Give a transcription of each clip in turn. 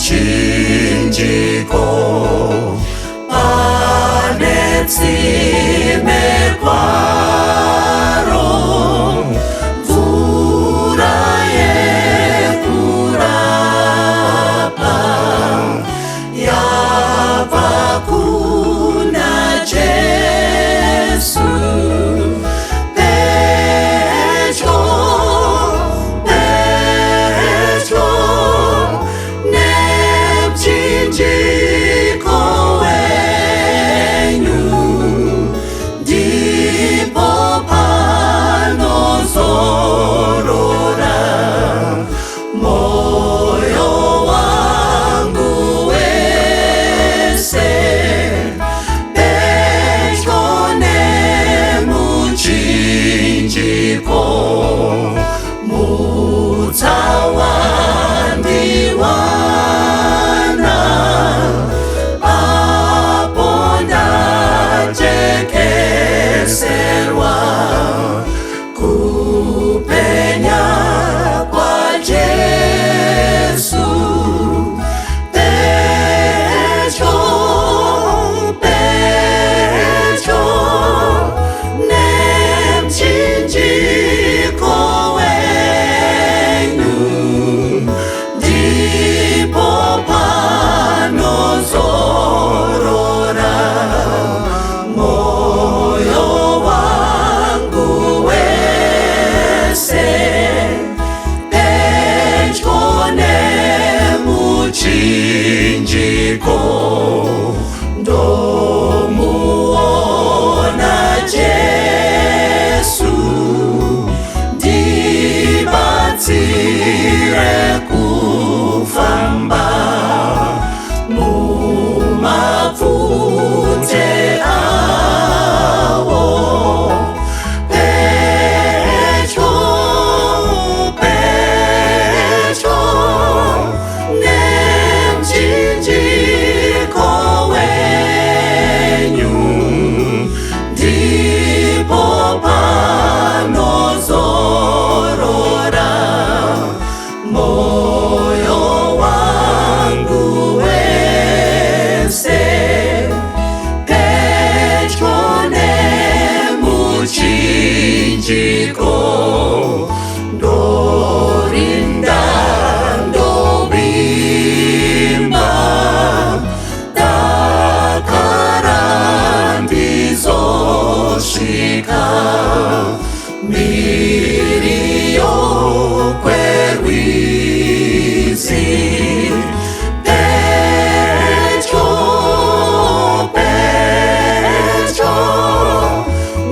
Muchinjiko panetsime kwaro mvura yekurapa yabva kuna Jesu. Ndomuona Jesu, ndibatsire kufamba mumapfute awo. Pedyo, pedyo, nemchinjiko wenyu, ndipo panozorora moyo wangu wese. Pedyo nemuchinjiko ndorinda ndovimba dakara ndizosvika mhiri yokwerwizi. Pedyo, pedyo,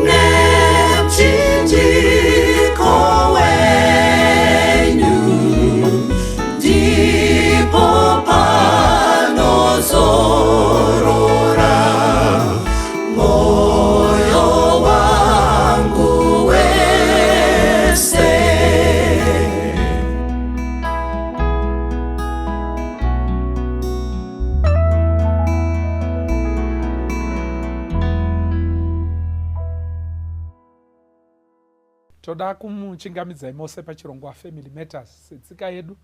nemchinjiko wenyu, ndipo panozorora moyo wangu wese. Toda kumuchingamidzai mose pachirongwa Family Matters. Setsika yedu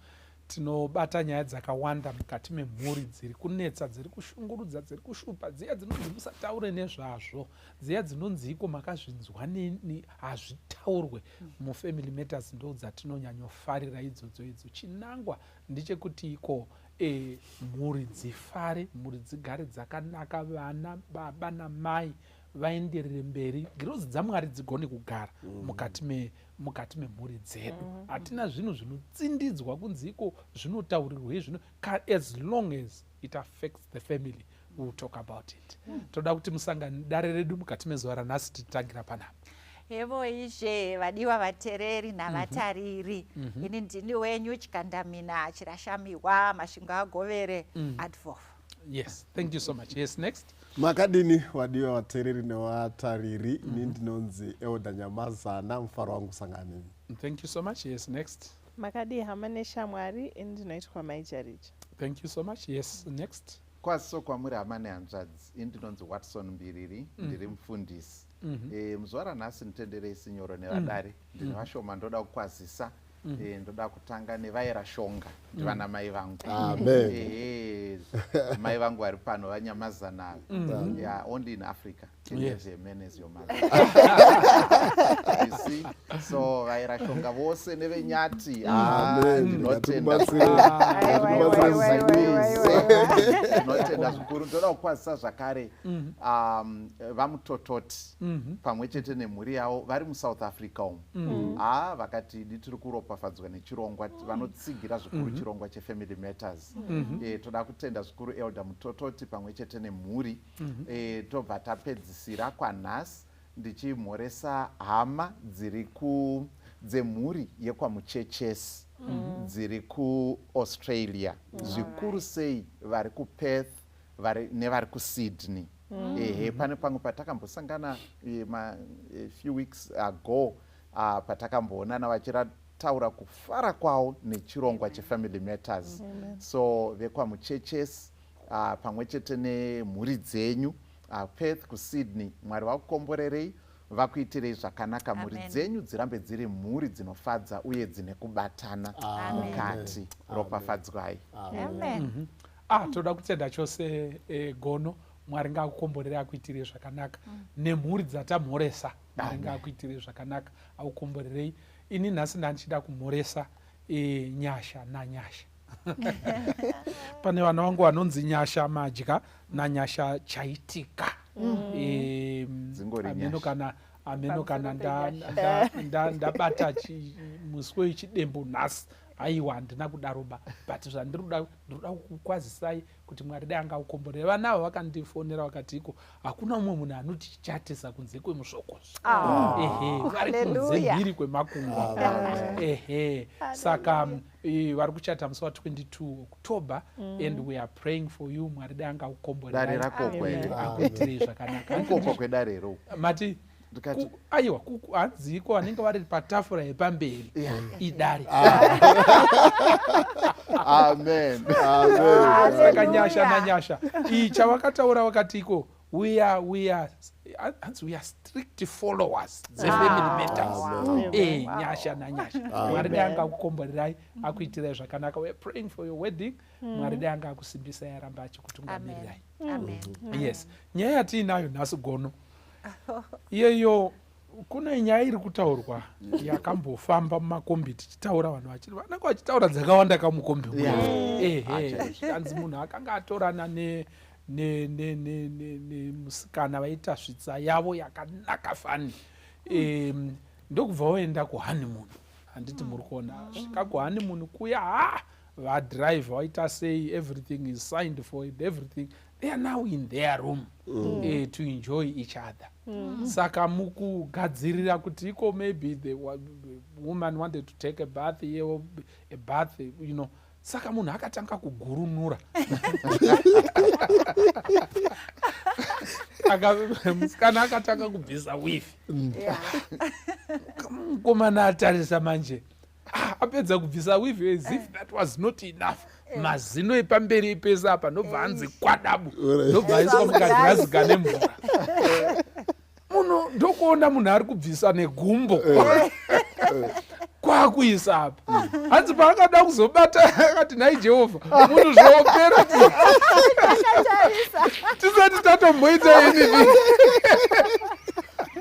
tinobata nyaya dzakawanda mukati memhuri dziri kunetsa, dziri kushungurudza, dziri kushupa, dziya dzinonzi musataure nezvazvo, dziya dzinonzi iko makazvinzwa hazvitaurwe. MuFamily Matters ndo dzatinonyanyofarira idzodzo. Chinangwa ndechekuti iko mhuri dzifare, mhuri dzigare dzakanaka, vana, baba namai vaenderere mberi, girozi dzaMwari dzigone kugara mukati memhuri dzedu. Hatina zvinhu zvinotsindidzwa kunzi iko zvinotaurirwa izvino, as long as it affects the family, we will talk about it. Toda kuti musangane dare redu mukati mezuva ranhasi titangira panapa. Hevo izve vadiwa vatereri navatariri, ini ndini wenyu Chikandamina Chirashamiwa Masvingo Agovere Advolf. Yes, thank you so much. Yes, next. Makadini wadiwa vatereri nevatariri, ini ndinonzi Elder Nyamazana mufaro wangu sanganini. Thank you so much. Yes, next. Makadi hamane shamwari, ini ndinoitwa Maijarichi. Thank you so much. Yes, next. Kwaziso kwamuri hamane hanzvadzi, ini ndinonzi Watson Mbiriri, ndiri mufundisi. Muzuva ranhasi nditenderei sinyoro nevadare, ndine vashoma ndoda kukwazisa ndoda kutanga nevaira shonga ndivana mai vangu. Mai vangu vari pano vanyamazana. Only in Africa. Yes. A man is your mother. You see? So vaira shonga vose nevenyati. Ndinotenda zvikuru. Ndoda kukwazisa zvakare vamutototi pamwe chete nemhuri yavo vari muSouth Africa umu. Vakati tiri kuropafadzwa nechirongwa, vanotsigira zvikuru chirongwa cheFamily Matters. Toda kutenda zvikuru Elder Mutototi pamwe chete nemhuri. Tobva tapedzisira kwanhasi ndichimhoresa hama dzemhuri yekwamuchechesi dziri kuAustralia, zvikuru sei vari kuPerth nevari kuSydney. Pane pamwe patakambosangana a few weeks ago patakamboonana vachitaura kufara kwavo nechirongwa cheFamily Matters. So vekwamuchechesi pamwe chete nemhuri dzenyu Perth kuSydney, Mwari vakukomborerei, vakuitirei zvakanaka. Mhuri dzenyu dzirambe dziri mhuri dzinofadza uye dzine kubatana mukati. Ropafadzwai. Toda kutenda chose Gono, Mwari ngakukomborerei akuitirei zvakanaka. Nemhuri dzatamhoresa, Mwari ngakuitirei zvakanaka akukomborerei. Ini nhasi ndandichida kumhoresa nyasha nanyasha. Pane vana vangu vanonzi Nyasha Madya naNyasha Chaitika. Ameno kana ndabata muswe wechidembo nhasi. Aiwa handina kudaroba, but zvandiroda kukwazisai kuti Mwari dai angaukomborera. Vana ava vakandifonera vakati hakuna umwe munhu anotichatisa kunze kwemusvokozo. Vari kunze mhiri kwemakungwa. Saka vari kuchata musi wa22 October and we are praying for you. Mwari dai angaukomborerai akuitirei zvakanaka. Ukoko kwedarero. Mati aiwa hanziko vanenge vari patafura yepamberi idare. Saka nyasha nanyasha chavakataura vakati we are strict followers dzeFamily Matters. Nyasha nanyasha. Mwari dai angakukomborerai akuitirai zvakanaka. We are praying for your wedding. Mwari dai angakusimbisai aramba achikutungamirai. Yes. Nyaya yatiinayo nhasi Gono, iyeyo kuna nyaya iri kutaurwa yakambofamba mumakombi tichitaura vanhu vanenge vachitaura dzakawanda kamukombi. Anzi munhu akanga atorana nemusikana vaita svitsa yavo yakanaka fani. Ndokubva voenda kuhoneymoon. Handiti muri kuona svika kuhoneymoon kuya vadrive vaita sei, everything is signed for it, everything. They are now in their room to enjoy each other. Saka mukugadzirira kuti maybe the woman wanted to take a bath, Saka munhu akatanga kugurunura. Musikana akatanga kubvisa wifi. Mukomana atarisa manje. Apedza kubvisa wifi as if that was not enough. Mazino epamberi ipesa apa nobva anzi kwadabu. Nobva aiswa mukagirazi kane mvura. Munhu ndokuona munhu ari kubvisa negumbo. Kwakuisa apa. Hanzi paakada kuzobata akati nhai Jehovha, munhu zvoopera tisati tatomboita ini.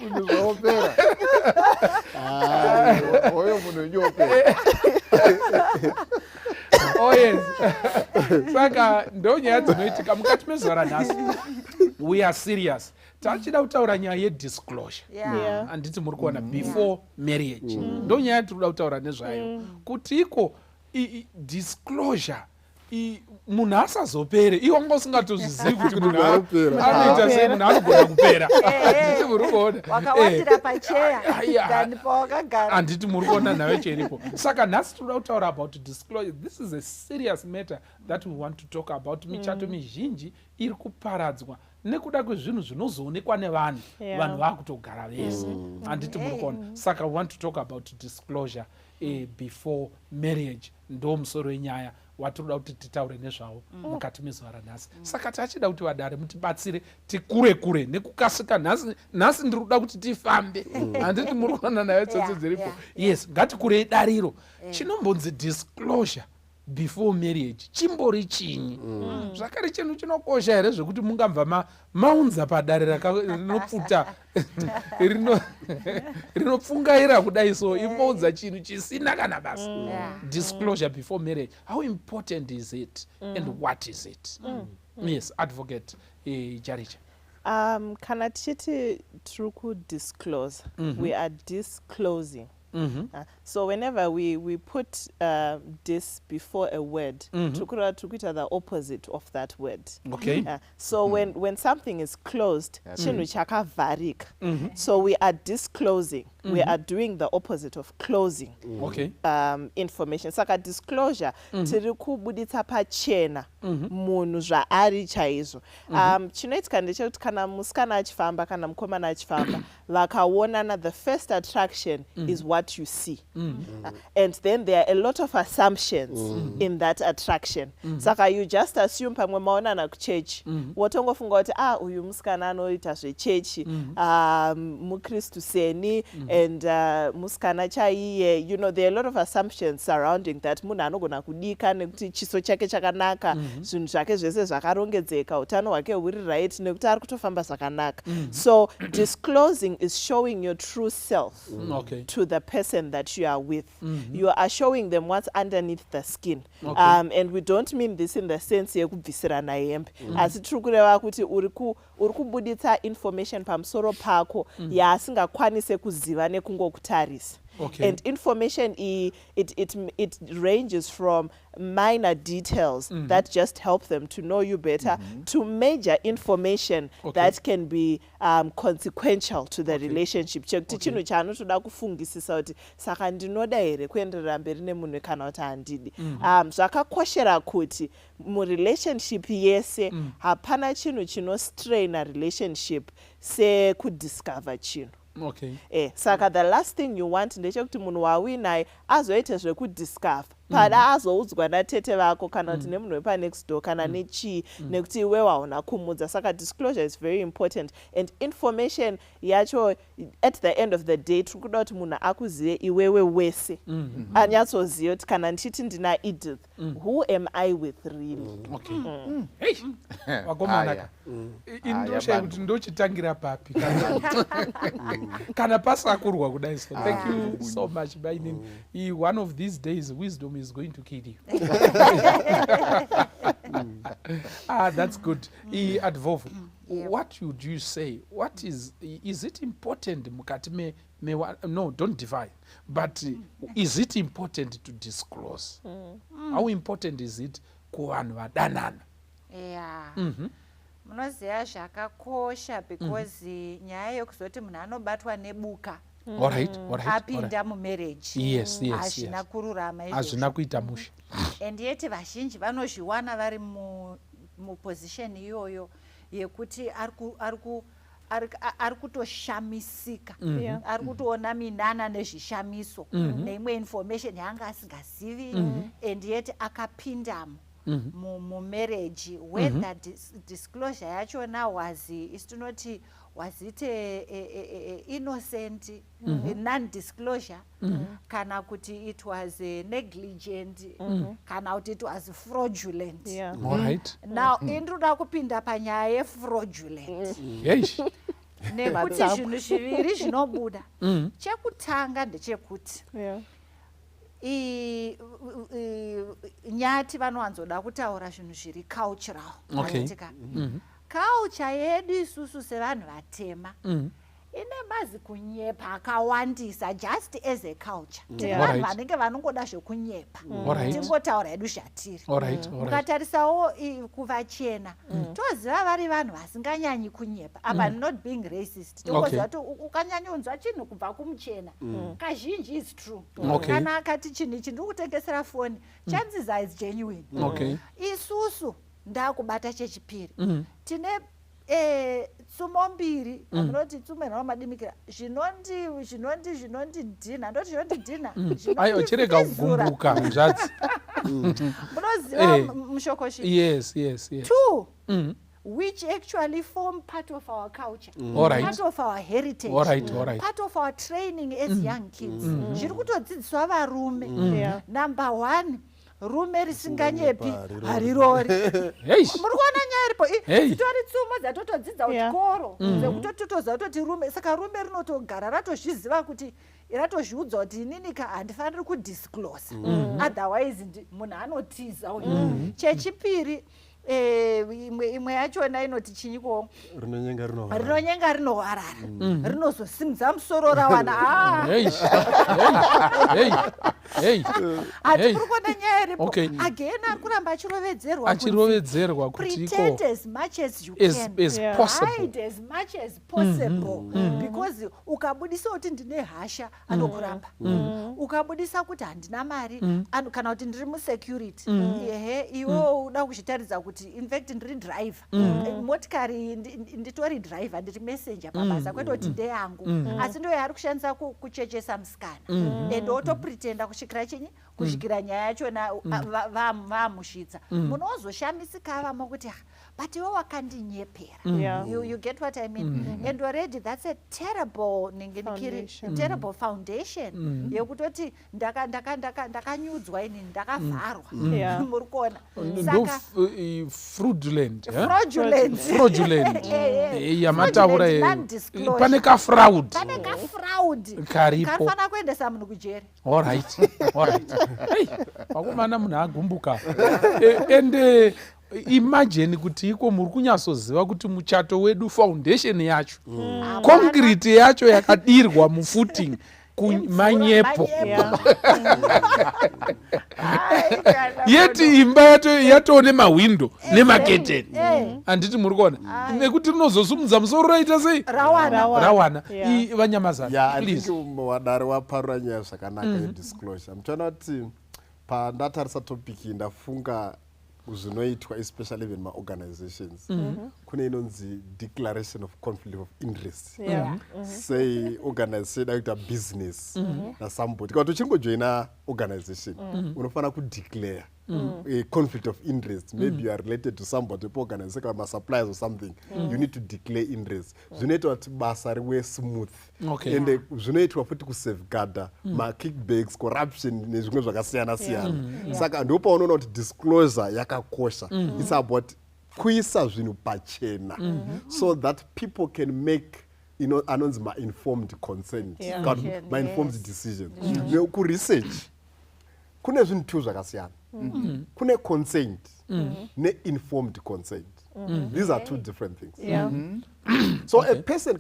Munhu zvoopera. Oyo munhu nyope. Yes. Saka ndonyaya dzinoitika mukati mezuva ranhasi. We are serious. Tachida kutaura nyaya yedisclosure. Handiti muri kuona before marriage. Ndonyaya tinoda kutaura nezvayo. Kuti disclosure munhu asazopere. Iwe wanga usingatozvizivi kuti munhu anoita sei munhu anogona kupera. Handiti muri kuona. Wakawatira pacheya ndipo wakagara. Handiti muri kuona nayo chiripo. Saka nhasi tinoda kutaura about disclosure. This is a serious matter that we want to talk about. Michato mizhinji iri kuparadzwa nekuda kwezvinhu zvinozoonekwa nevanhu. Vanhu vakutogara vese. Handiti muri kuona. Saka we want to talk about disclosure before marriage. Ndo musoro wenyaya. watinoda kuti titaure nezvavo mukati mezuva ranhasi. Saka tachida kuti vadare mutibatsire tikure kure nekukasika. Nhasi ndiri kuda kuti tifambe, handiti muri kuona nayo tsotso dziripo. Yes, ngatikurei dariro. Chinombonzi disclosure before marriage chimbori chinyi. Zvakare chinhu chinokosha here zvekuti mungabva maunza padare rinopfuta rinopfungaira kudai, so imbodza chinhu chisina kana basa. Disclosure before marriage, how important is it and what is it? Yes, advocate Jaricha. Kana tichiti tiri kudisclose, we are disclosing. So whenever we put this before a word, tukuita the opposite of that word. Okay. So when something is closed, chinhu chakavarika. So we are disclosing. We are doing the opposite of closing. Okay. Information. Saka disclosure tiri kubuditsa pachena munhu zvaari chaizvo. Chinoitika ndechekuti kana musikana achifamba kana mukomana achifamba vakaonana, the first attraction is what you see. And then there are a lot of assumptions in that attraction. Saka you just assume pamwe maonana kuchechi wotongofunga kuti uyu musikana anoita zvechechi, mukristu seni, and musikana chaiye. You know, there are a lot of assumptions surrounding that. Munhu anogona kudika nekuti chiso chake chakanaka, zvinhu zvake zvese zvakarongedzeka, utano hwake huri right, nekuti ari kutofamba zvakanaka. So disclosing is showing your true self to the person that you are with. You are showing them what's underneath the skin. And we don't mean this in the sense yekubvisirana hembe, asi tiri kureva kuti uri kubuditsa information pamusoro pako yaasingakwanise kuziva nekungokutarisa. And information, it ranges from minor details that just help them to know you better to major information that can be consequential to the relationship. Chekuti chinhu chaanotoda kufungisisa kuti saka ndinoda here kuenderera mberi nemunhu kana kuti handidi. Zvakakoshera kuti murelationship yese hapana chinhu chinostraina relationship sekudiscover chinhu. Saka the last thing you want ndechekuti munhu wawinaye azoite zvekudiscover pada azoudzwa natete vako kana kuti nemunhu wepanext door kana nechii nekuti iwe waona kumudza. Saka disclosure is very important, and information yacho at the end of the day tiri kuda kuti munhu akuzive iwewe wese, anyatsoziva kuti kana ndichiti ndina Edith, who am I with really? Wagomanaka indosha kuti ndochitangira papi kana pasakurwa kudai. So thank you so much. By one of these days wisdom is going to kill you. That's good. Advovu, what would you say? What is it important mukati no, don't divide, but is it important to disclose? How important is it kuvanhu vadanana? Munoziva zvakakosha because nyaya yekuzoti munhu anobatwa nebuka apinda mumarriage hazvina kururama, hazvina kuita musha. And yet vazhinji vanozviwana vari muposition iyoyo yekuti ari kutoshamisika, ari kutoona minana nezvishamiso neimwe information yaanga asingazivi, and yet akapindamo mumarriage where that disclosure yachona was it innocent non-disclosure, kana kuti it was negligent, kana kuti it was fraudulent. Now indroda kupinda panyaya yefraudulent nekuti zvinhu zviviri zvinobuda. Chekutanga ndechekuti nyati vanowanzoda kutaura zvinhu zviri cultural. Culture yedu isusu sevanhu vatema ine bazi kunyepa akawandisa just as a culture. Vanhu vanenge vanongoda zvekunyepa, tingotaura hedu zvatiri. Ukatarisawo kuvachena toziva vari vanhu vasinganyanyi kunyepa. Apa not being racist, toziva kuti ukanyanyonzwa chinhu kubva kumuchena kazhinji is true. Kana akati chinhu ichi ndiri kutengesera foni, chances are it's genuine. Isusu ndakubata chechipiri tine tsumo mbiri, anoti tsumo inomadimikira zvinonzi dhina, ndoti zvinonzi dhina chirega kugumbuka nzvadzi munoziva mushokoshi. Yes. 2 which actually form part of our culture, part of our heritage, part of our training as young kids. Zviri kutodzidziswa varume. Number 1, rume risinganyepi harirori. Muri kuona nyaya iripo dzitori tsumo dzatotodzidza kuchikoro dzekutototoza kutoti rume, saka rume rinotogara ratozviziva kuti ratozviudza kuti ininika handifaniri kudisclose, otherwise munhu anotiza. Chechipiri, imwe yachona inoti chinyiko rinonyenga rinohwarara, rinozosimudza musoro rawana. Hatikuri kuona nyaya iripo. Again akuramba achirovedzerwa pretend as much as you as can, possible. hide as much as possible, because ukabudisa kuti ndine hasha anokuramba, ukabudisa kuti handina mari kana kuti ndiri musecurity, iwe uda kuzvitaridza kuti in fact ndiri driver, motikari nditori driver, ndiri messenger pabasa, kwete kuti ndeyangu, asi ndo yaari kushandisa kuchechesa musikana, and otopretenda kusvikira chinyi, kusvikira nyaya yachona vamushidza. Munozoshamisika vamo kuti but iwe wakandinyepera. You get what I mean? And already that's a terrible terrible foundation yekutoti ndakanyudzwa ini ndakavharwa. Muri kuona saka fraudulent yamataura pane kafraud karipo, kafana kuendesa munhu kujeri. Alright. Pakumana munhu agumbuka. And imagine kuti iko muri kunyasoziva kuti muchato wedu foundation yacho, concrete yacho yakadirwa mufooting kumanyepo. Yeti imba yato nemawindo nemaketeni. Anditi muri kuona nekuti rinozosumudza musoro raita sei rawana. Vanyamazana, please. Wadari waparura nyaya zvakanaka yedisclosure. Muchaona kuti pandatarisa topic ndafunga zvinoitwa especially even maorganizations, kune inonzi declaration of conflict of interest. Say organization yakuita business nasomebody kana uchingojoina organization unofana kudeclare a conflict of interest. Maybe you are related to somebody organization like suppliers or something, you need to declare interest. Zvinoitwa kuti basa riwe smooth, and zvinoitwa futi kusafeguarda kickbacks, corruption nezvimwe zvakasiyana siyana. Saka ndopa unoona kuti disclosure yakakosha. It's about kuisa zvinhu pachena, so that people can make anonzi ma-informed consent, ma-informed decisions. Kuresearch kune zvinhu 2 zvakasiyana. Kune consent ne-informed consent. These are 2 different things. So a person,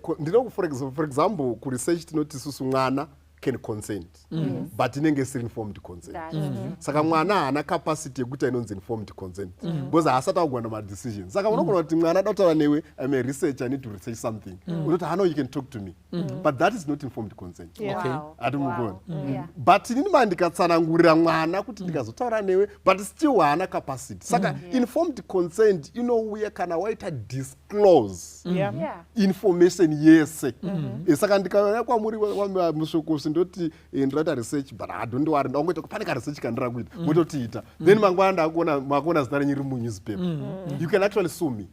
for example, kuresearch tinoti susu mwana can consent, but inenge isiri informed consent. Saka mwana haana capacity yekuti inonzi informed consent, because haasati agona madecisions. Saka unogona kuti mwana adataura newe, I'm a researcher, I need to research something. Unoti I know you can talk to me, but that is not informed consent. Atimugona. But inini mandikatsanangurira mwana kuti ndikazotaura newe, but still haana capacity. Saka informed consent inouya kana waita disclose information yese. Saka ndikauya kwamuri mushokosi ndoti ndinoita research, but I don't worry, ndongoita pane research kandira kuita mototiita, then mangwana ndakuona makona zita renyu riri munewspaper, you can actually sue me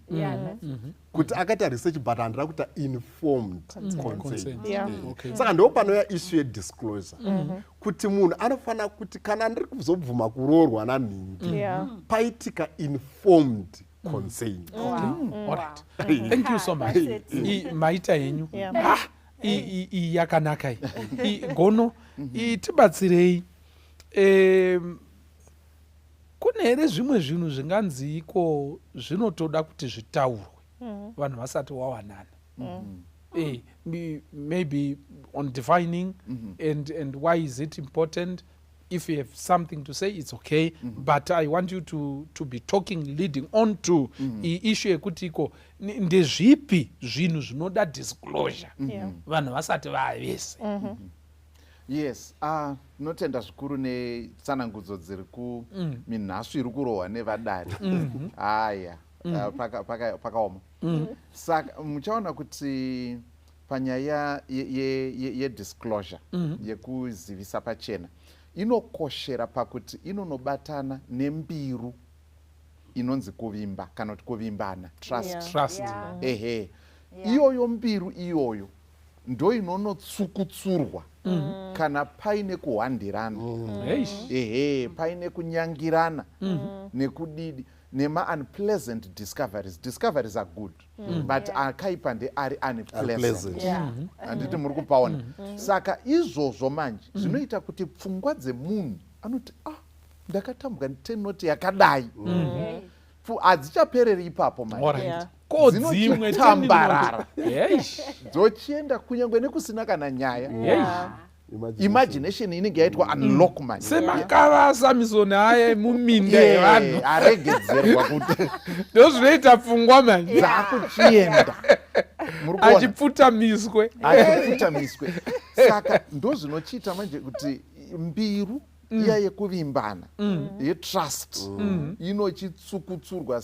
kuti akaita research but handira kuita informed consent. Saka ndo panouya issue yedisclosure, kuti munhu anofana kuti kana ndiri kuzobvuma kuroorwa nanhingi paitika informed consent. Alright. Thank you so much. Maita yenyu yakanaka gono tibatsirei. Kune here zvimwe zvinhu zvinganzi iko zvinotoda kuti zvitaurwe vanhu vasati wawanana. Maybe on defining and why is it important. If you have something to say, it's okay, but I want you to be talking, leading on to issue yekuti iko ndezvipi zvinhu zvinoda disclosure vanhu vasati vavese. Yes, notenda zvikuru netsanangudzo dziri kuminhasvo iri kurohwa nevadari. Haya, pakaoma. Saka muchaona kuti panyaya yedisclosure, yekuzivisa pachena, inokoshera pakuti inonobatana nembiru inonzi kuvimba kana kuti kuvimbana, trust. Ehe, iyoyo mbiru iyoyo ndo inonotsukuturwa kana paine kuhwandirana, ehe, paine kunyangirana nekudidi nema-unpleasant discoveries are good, but akaipa ari unpleasant. Handiti muri kupaona. Saka izvozvo manje zvinoita kuti pfungwa dzemunhu anoti ndakatambwa tenoti yakadai, hadzichapereri ipapo manje, dzinotambarara dzochienda kunyange nekusina kana nyaya. Imagination inenge yaitwa unlock manje, semakavasa misoni aya muminda yevanhu aregedzerwa kuti ndozvinoita pfungwa manje dzakuchienda achipfutamiswe. Saka ndozvinochiita manje kuti mbiru iya yekuvimbana yetrust inochitsukutsurwa.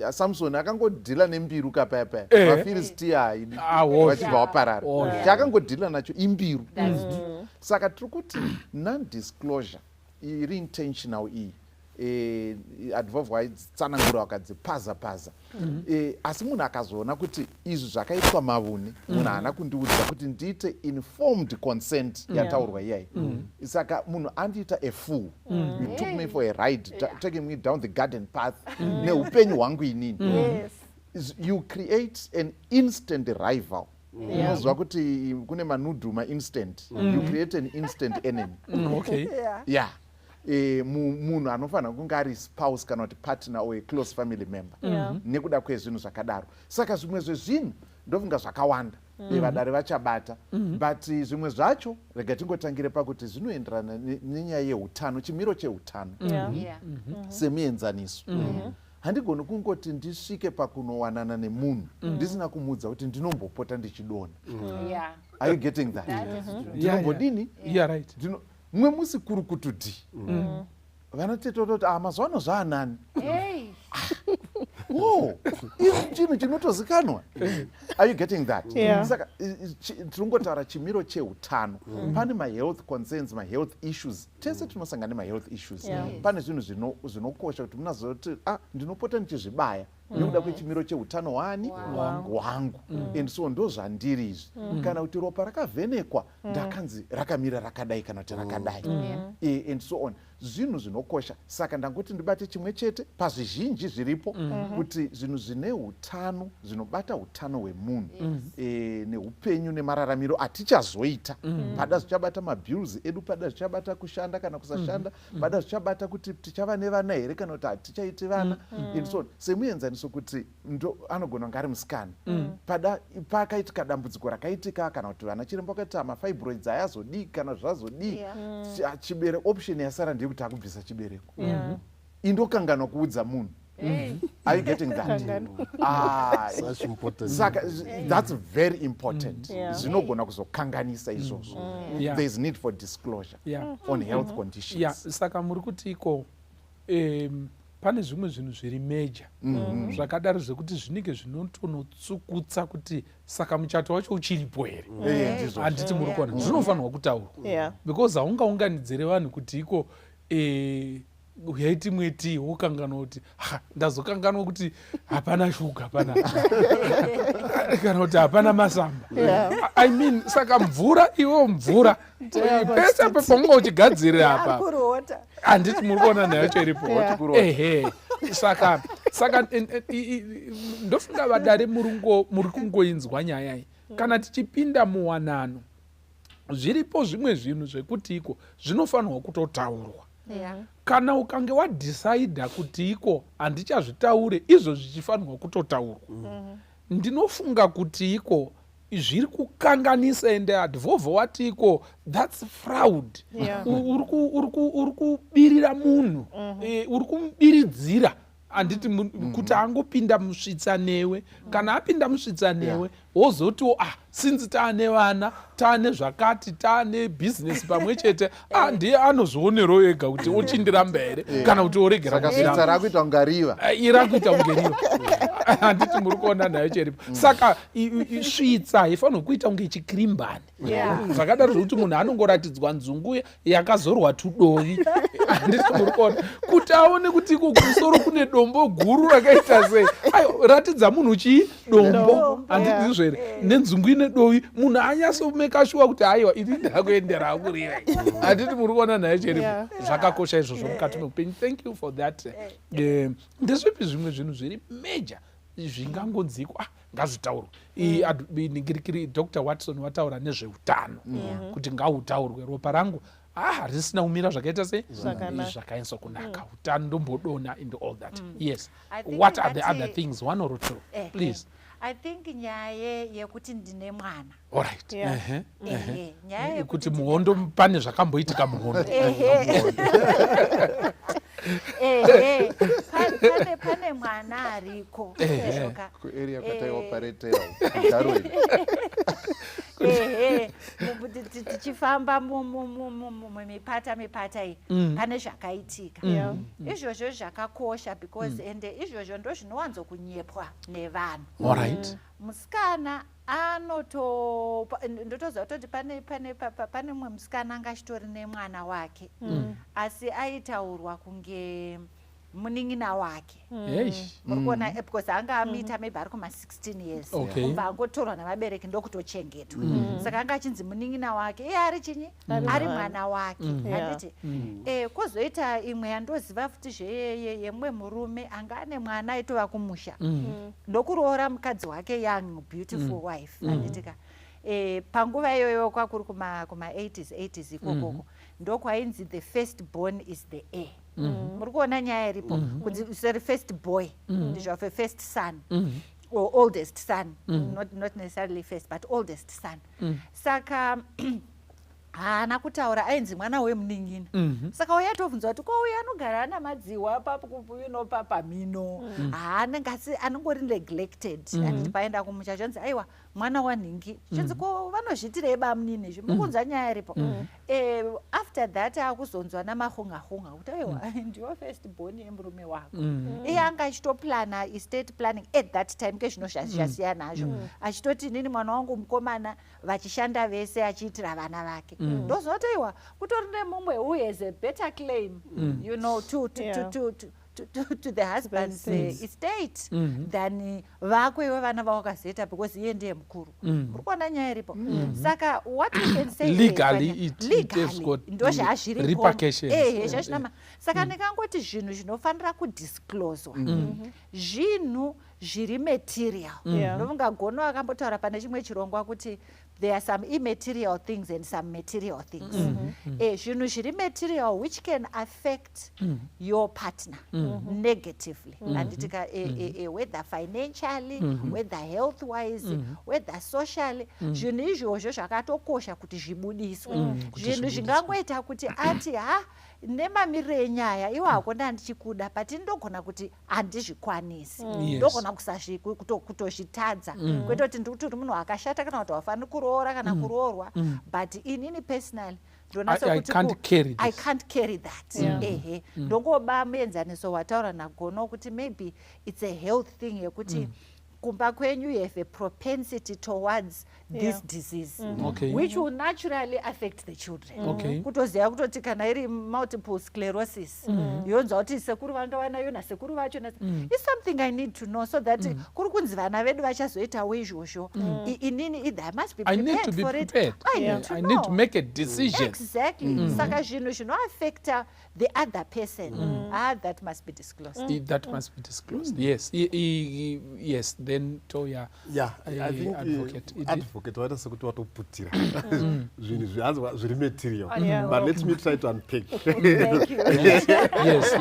Samson akangodhila nembiru kapayapaya, vafiristia haidi vachibva vaparara, chakangodhila nacho imbiru. Saka tiri kuti non-disclosure iri intentional iyi, advov waitsanangura wakadzipaza. Asi munhu akazoona kuti izvi zvakaitwa mavune, munhu haana kundiudza kuti ndiite informed consent yataurwa iyai. Saka munhu andiita a fool. You took me for a ride, taking me down the garden path neupenyu hwangu inini. You create an instant rival. Unozwa kuti kune manudhu ma-instant. You create an instant enemy. Yeah. Munhu anofanira kunge ari spouse kana kuti partner or a close family member nekuda kwezvinhu zvakadaro. Saka zvimwe zvezvinhu ndofunga zvakawanda vadare vachabata, but zvimwe zvacho rega tingotangire pakuti zvinoenderana nenyaya yeutano, chimiro cheutano semuenzaniso. Handigoni kungoti ndisvike pakunowanana nemunhu ndisina kumuudza kuti ndinombopota ndichidona. Are you getting that? Ndinombodini? Mwe musi kuri kutudi vanotototi mazuva ano zvaanani, chinhu chinotozikanwa. Are you getting that? Saka tiringotaura chimiro cheutano. Pane ma-health concerns, ma-health issues. Tese tinosangana nema-health issues. Pane zvinhu zvinokosha kuti munazoti ndinopota ndichizvibaya nekuda kwechimiro cheutano hwangu, and so ndo zvandiri izvi. Kana kuti ropa rakavhenekwa ndakanzi rakamira rakadai kana kuti rakadai, and so on. Zvinhu zvinokosha. Saka ndangoti ndibate chimwe chete pazvizhinji zviripo kuti zvinhu zvine utano, zvinobata utano hwemunhu neupenyu nemararamiro atichazoita. Pada zvichabata mabills edu, pada zvichabata kushanda kana kusashanda, pada zvichabata kuti tichava nevana here kana kuti hatichaiti vana, and so on. Semuenzaniso kuti anogona kunge ari musikana, pada pakaitika dambudziko rakaitika kana kuti vana chiremba vakati mafibroids hayazodii kana zvazodii, chibere option yasara ndeyekuti akubvisa chibereko. Indokanganwa kuudza munhu. Are you getting that? Such important. Saka, that's very important. Zvinogona kuzokanganisa izvozvo. There is need for disclosure on health conditions. Saka muri kuti iko pane zvimwe zvinhu zviri meja zvakadaro zvekuti zvinenge zvinotonotsukutsa kuti saka muchato wacho uchiripo here. Handiti muri kuona zvinofanirwa kutaurwa, because haungaunganidzire vanhu kuti iko yaiti mweti wokanganwa kuti ndazokanganwa kuti hapana shuga pana kana kuti hapana masamba. I mean, saka mvura iwo mvura pese paunga uchigadzirira apa handiti muri kuona nayacho iripo. Saka ndofunga vadare muri kungoinzwa nyaya iyi. Kana tichipinda muwanano, zviripo zvimwe zvinhu zvekuti iko zvinofanirwa kutotaurwa. Kana ukange wadhisaidha kuti iko handichazvitaure, izvo zvichifanirwa kutotaurwa. Ndinofunga kuti iko zviri kukanganisa, ende advovho wati iko that's fraud. Uri kubirira munhu, uri kumubiridzira. Handiti kuti angopinda musvitsa newe, kana apinda musvitsa newe wozotiwo since taane vana taane zvakati taane business pamwe chete ndiye anozvionero ega kuti uchindiramba here kana kuti oregera saka rakuita ungariva irakuita ungeriva handiti muri kuona nayo cheripo saka svitsa haifanirwa kuita kunge chikirimbani zvakadaro zvokuti munhu anongoratidzwa nzungu yakazorwa tudovi handiti muri kuona kuti aone kuti iko kumusoro kune dombo guru rakaita sei ratidza munhu chii dombo handiti here nenzungu ine dovi munhu anyasomeka shuwa kuti aiwa ini ndakuendera kurira handiti muri kuona nayo cheripo zvakakosha izvozvo mukati meupenyu. Thank you for that. Ndezvipi zvimwe zvinhu zviri major zvingangonzikwa ngazvitaurwe ningirikiri Dr. Watson wataura nezveutano kuti ngahutaurwe ropa rangu risina umira zvakaita sei zvakaiswa kunaka utano ndombodona and all that. Yes, what are the other things, one or two, please? I think nyaya yekuti ndine mwana. Alright. Nyaya yekuti muhondo pane zvakamboitika muhondo. Pane mwana ariko kuarea kwataioparetera kugarweni tichifamba mipata iyi pane zvakaitika izvozvo zvakakosha because ende izvozvo ndo zvinowanzo kunyepwa nevanhu. Musikana ndotoziva kutoti pane mumwe musikana anga achitori nemwana wake asi aitaurwa kunge munin'ina wake muri kuona because anga amita maybe ari kuma16 years kubva angotorwa navabereki ndokutochengetwa saka anga achinzi munin'ina wake iye ari chinyi ari mwana wake handiti kwozoita imwe yandoziva futi zveyemumwe murume anga ane mwana aitova kumusha ndokuroora mukadzi wake young beautiful wife handitika panguva iyoyo kwakuri kuma80s ikokoko ndokwainzi the first born is the heir. Muri kuona nyaya iripo kunzi seri first boy ndizvo first son or oldest son, not necessarily first but oldest son. Saka haana kutaura ainzi mwana wemunin'ina saka uya tovunzwa kuti kwauya anogara ana madziwa papamino haanenge asi anongori neglected anditi paenda kumusha chonzi aiwa mwana wanhingi chonzi ko vanozviitirei bamunini izvi mukunzwa nyaya iripo. After that akuzonzwa namahunga kuti aiwa ndiwo first born yemurume wako iye anga achitoplana estate planning at that time kezvino zvasiyana nazvo achitoti nini mwana wangu mukomana vachishanda vese achiitira vana vake ndozotaiwa kutori nemumwe who has a better claim you know to the husband's estate than vako iwe vana vawakazoita because iye ndiye mukuru. Muri kuona nyaya iripo. Saka what we can say legally ndo zvazviripo zvazvinama. Saka ndikangoti zvinhu zvinofanira kudiscloswa zvinhu zviri material ndovungagona akambotaura pane chimwe chirongwa kuti there are some immaterial things and some material things. Zvinhu zviri material which can affect your partner negatively anditika whether financially whether health wise whether socially zvinhu izvozvo zvakatokosha kuti zvibudiswe. Zvinhu zvingangoita kuti ati nemamiriro enyaya iwo hakona ndichikuda but ndogona kuti handizvikwanisi ndogona kutozvitadza kwete kuti ndikuti uri munhu akashata kana kuti wafaniri kuroora kana kuroorwa but inini personally I can't carry that. Ndongoba muenzaniso wataura nagono kuti maybe it's a health thing yekuti kumba kwenyu you have a propensity towards this disease which will naturally affect the children. Kutoziva kutoti kana iri multiple sclerosis yonzwa kuti sekuru vandowana nasekuru vacho is something I need to know so that kuri kunzi vana vedu vachazoitawo izvozvo inini I must be prepared for it. I need to make a decision. Exactly. Saka zvinhu zvinoaffecta the other person that must be disclosed. That must be disclosed. Yes. Then Toya, I think advocate waita sekuti watoputira zvinhu zviri material but let me try to unpack. Thank you.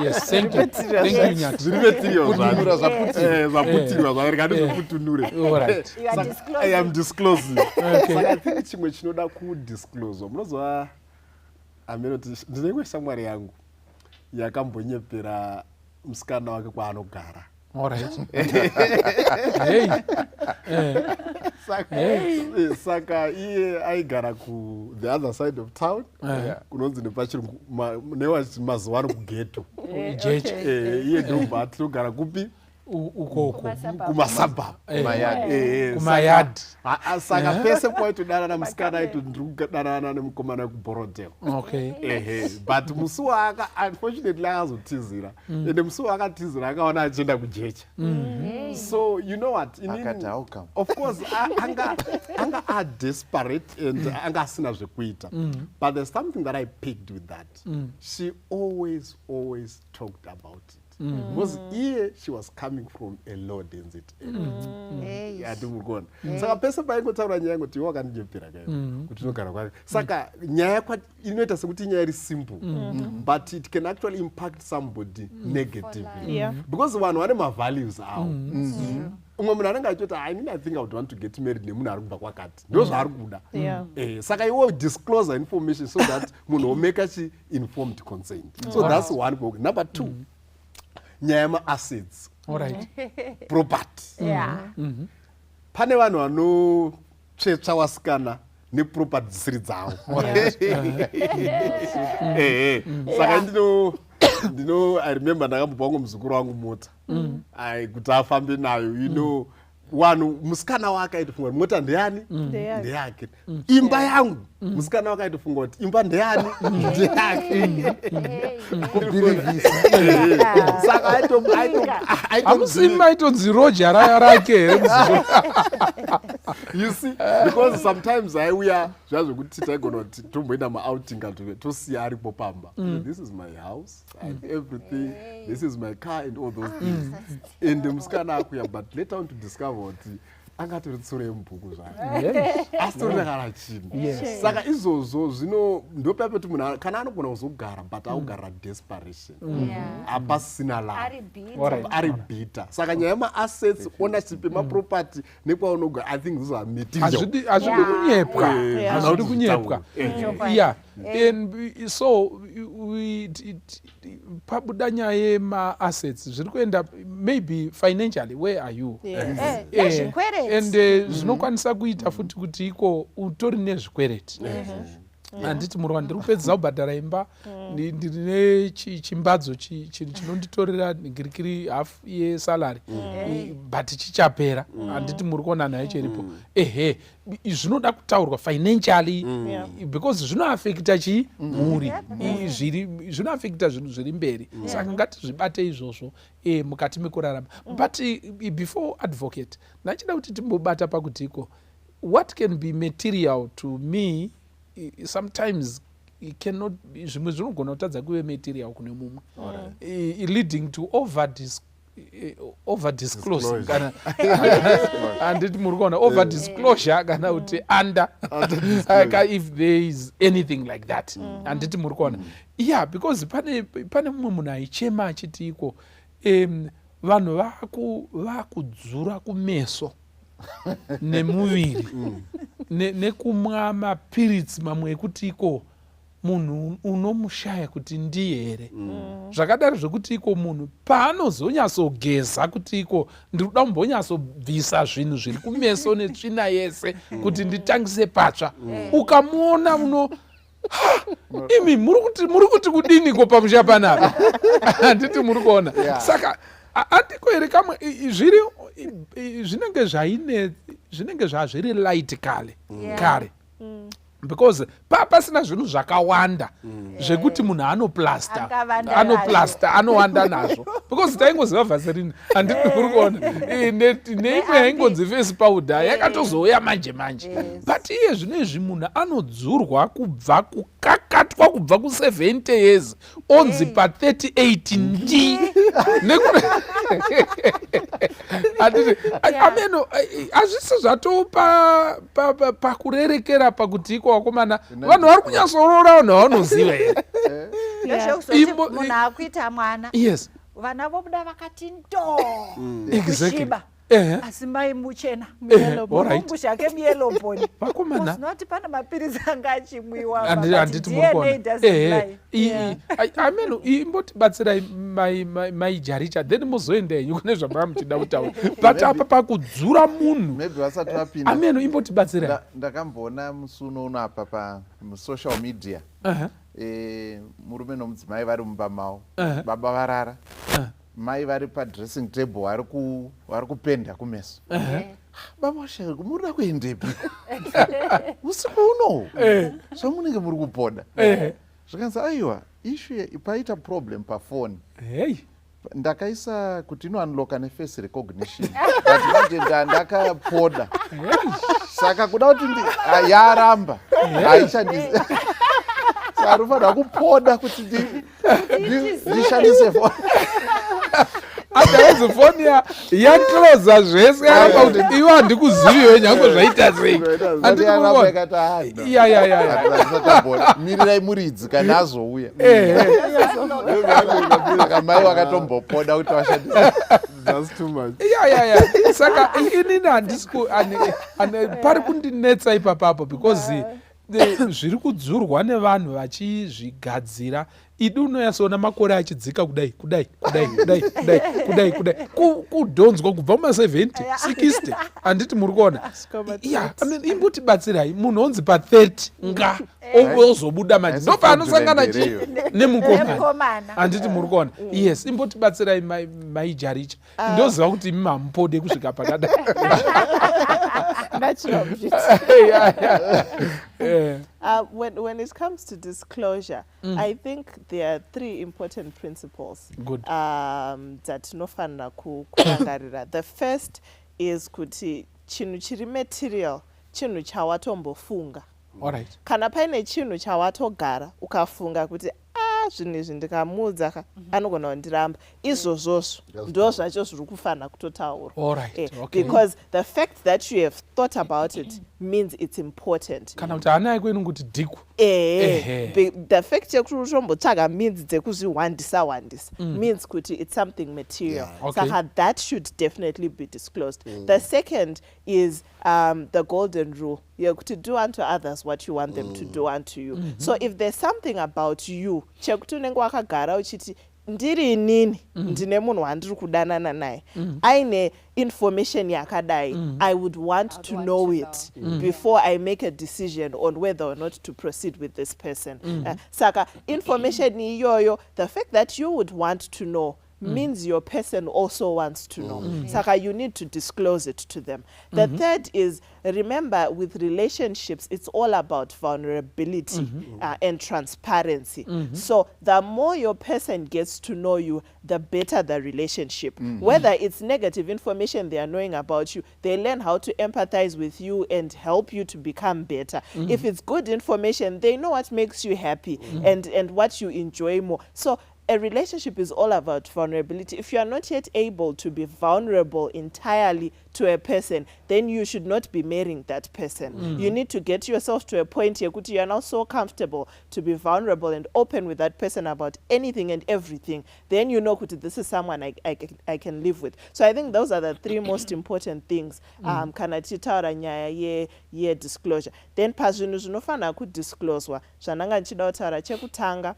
Yes. Thank you Nyati. Zviri material zvaputirwa zvarekani zvoputunure. I am disclosing. Saka I think chimwe chinoda kudisclose munozwa amenoti ndinenge shamwari yangu yakambonyepera musikana wake kwaanogara All right. Hey. Saka iye aigara ku the other side of town. Kunonzi nepachirungu newati mazuva ari kugeto. Jeje. Iye ndobva atinogara kupi? Ukoko. Kumasabha. Kumayadi. Saka pese poitodanana musikana aiti ndiri kudanana nemukomana kuBorodale. Okay. But musi waka unfortunately akazotizira. Ende musi wakatizira akaona achienda kujecha. So you know what? Of course anga are desperate and anga asina zvekuita. But there's something that I picked with that. She always talked about it. Because here she was coming from a low density. Yatimukona. Saka pese paingotaura nyaya ngoti wakandijepera kayo. Kuti nogara kwake. Saka nyaya inoita sekuti nyaya iri simple. But it can actually impact somebody negatively. Because vanhu vane ma-values avo. Umwe munhu anenge achiti I think I would want to get married nemunhu ari kubva kwakati. Ndo zvaari kuda. Saka iwo disclose information so that munhu omeka chi-informed consent. So that's one book. Number 2. Nyama assets. All right. Property. Pane vanhu vanotsvetsva wasikana neproperty dzisiri dzavo. Saka I remember ndakambopa wangu muzukuru wangu mota. Kuti afambe nayo, wanhu musikana wake aitofunga kuti mota ndeyani? Ndeyake. Imba yangu musikana wake aitofunga kuti imba ndeyani? Ndeyake. Saka amusima aitonzi Roger rake. You see, because sometimes we are zvazvokuti taigona kuti tomboenda ma-outing tosiya aripo pamba. This is my house, I have everything, this is my car and all those things. And musikana akuya, but later on to discover kuti angatori tsuro yemubhuku zvake. Asi torinakana chinhu. Saka izvozvo ndopapo kuti munhu kana anogona kuzogara but akugara desperation. Hapasina love. Ari bitter. Saka nyaya yema-assets, ownership yema-property nekwaunogara, I think these are material. Hazvidi kunyepwa. Hazvidi kunyepwa. Yeah. And so pabuda nyaya yema-assets zviri kuenda maybe financially, where are you? And zvinokwanisa kuita futi kuti iko utori nezvikwereti. Handiti murwa ndiri kupedzisa kubhadhara imba, ndine chimbadzo chinonditorera ngirikiri half yesalary, but chichapera. Handiti muri kuona nayo chiripo. Zvinoda kutaurwa financially, because zvinoafekta chimhuri, zvinoafekta zvinhu zviri mberi. Saka ngatizvibate izvozvo mukati mekurarama. But before advocate, ndachida kuti timbobata pakutiko, what can be material to me sometimes it cannot, zvimwe zvinogona kutadza kuve material kune mumwe, leading to over disclosing kana anditi muri kuona over disclosure kana kuti under if there is anything like that. Anditi muri kuona. Because pane mumwe munhu aichema achiti iko vanhu vakudzura kumeso nemuviri nekumwa mapiritsi mamwe ekuti iko munhu unomushaya kuti ndiye here. Zvakadaro zvekuti iko munhu paanozonyatsogeza kuti iko ndikuda kumbonyatsobvisa zvinhu zviri kumeso netsvina yese kuti nditangise patsva, ukamuona uno imi muri kuti kudiniko pamusha panapa. Handiti muri kuona. Saka andiko here kamwe zviri zvinenge zvazviri light kare. Because pasina zvinhu zvakawanda zvekuti munhu anoplasta anowanda nazvo. Because taingoziva Vaseline, handiti muri kuona, neimwe yaingonzi face powder yakatozouya manje. But iye zvinezvi munhu anodzurwa kubva kukakatwa kubva ku70 years onzi pa38 ndi ameno hazvisi zvato pakurerekera pakuti iko wakomana vanhu vari kunyatsorora vanhu vanoziva here. Munhu akuita mwana, vana vobuda vakati ndo kushiba. asi mai muchena alright. zvake muyelobhoni Vakomana. uzinoti pane mapirizi anga achimwiwa Handiti DNA doesn't lie. ameno imbotibatsirai maijaricha then muzoenda henyu kune zvamava muchida kutaura but apa pakudzura munhu maybe vasati vapinda ameno imbotibatsirai. ndakamboona musuno uno apa pamusocial media murume nomudzimai vari mumba mavo, baba varara, mai vari padressing table vari kupenda kumeso. Baba vasharuka murida kuendepi usiku uno zvamunenge muri kupoda zvikanzi aiwa issue paita problem pafoni ndakaisa kuti inounlocka neface recognition but manje ndakapoda saka kuda kuti yaramba haishandisi saka rufanira kupoda kuti ndishandise foni otherwise foni yanclosa zvese aramba kuti iwe handikuziviwe nyange zvaita sei mirirai muridzi kana azouya saka mai wakatombopoda kuti washandisa saka inini handisi pari kundinetsa ipapapo because zviri kudzurwa nevanhu vachizvigadzira idi unoyasoona makore achidzika kudai kudhonzwa kubva kuma70 60 handiti muri kuona imbotibatsirai munhu onzi pa30 nga ozobuda manje ndopanosangana chi nemukomana handiti muri kuona yes imbotibatsirai maijaricha ndoziva kuti imi hamupode kusvika pakadai. When it comes to disclosure, I think there are 3 important principles that tinofanira kurangarira. The first is kuti chinhu chiri material chinhu chawatombofunga. Kana paine chinhu chawatogara ukafunga kuti zvinhu izvi ndikamuudza anogona kundiramba izvozvozvo ndo zvacho zviri kufanira kutotaurwa because the fact that you have thought about it means it's important. Kana kuti hana yako inongoti dhiku the fact yekuti utombotsvaga means dzekuzviwandisa means kuti it's something material. Saka that should definitely be disclosed. The second is the golden rule yekuti do unto others what you want them to do unto you. So if there's something about you chekuti unenge wakagara uchiti ndiri inini ndine munhu wandiri kudanana naye aine information yakadai I would want to know it before I make a decision on whether or not to proceed with this person. Saka information iyoyo, the fact that you would want to know means your person also wants to know. Saka you need to disclose it to them. The third is, remember, with relationships, it's all about vulnerability and transparency. So the more your person gets to know you, the better the relationship. Whether it's negative information they are knowing about you, they learn how to empathize with you and help you to become better. If it's good information, they know what makes you happy and what you enjoy more. So a relationship is all about vulnerability. If you are not yet able to be vulnerable entirely to a person, then you should not be marrying that person. You need to get yourself to a point where you are now so comfortable to be vulnerable and open with that person about anything and everything. Then you know this is someone I can live with. So I think those are the 3 most important things. Kana tichitaura nyaya ye disclosure. Then pazvinhu zvinofanira kudiscloswa zvananga ndichida kutaura chekutanga.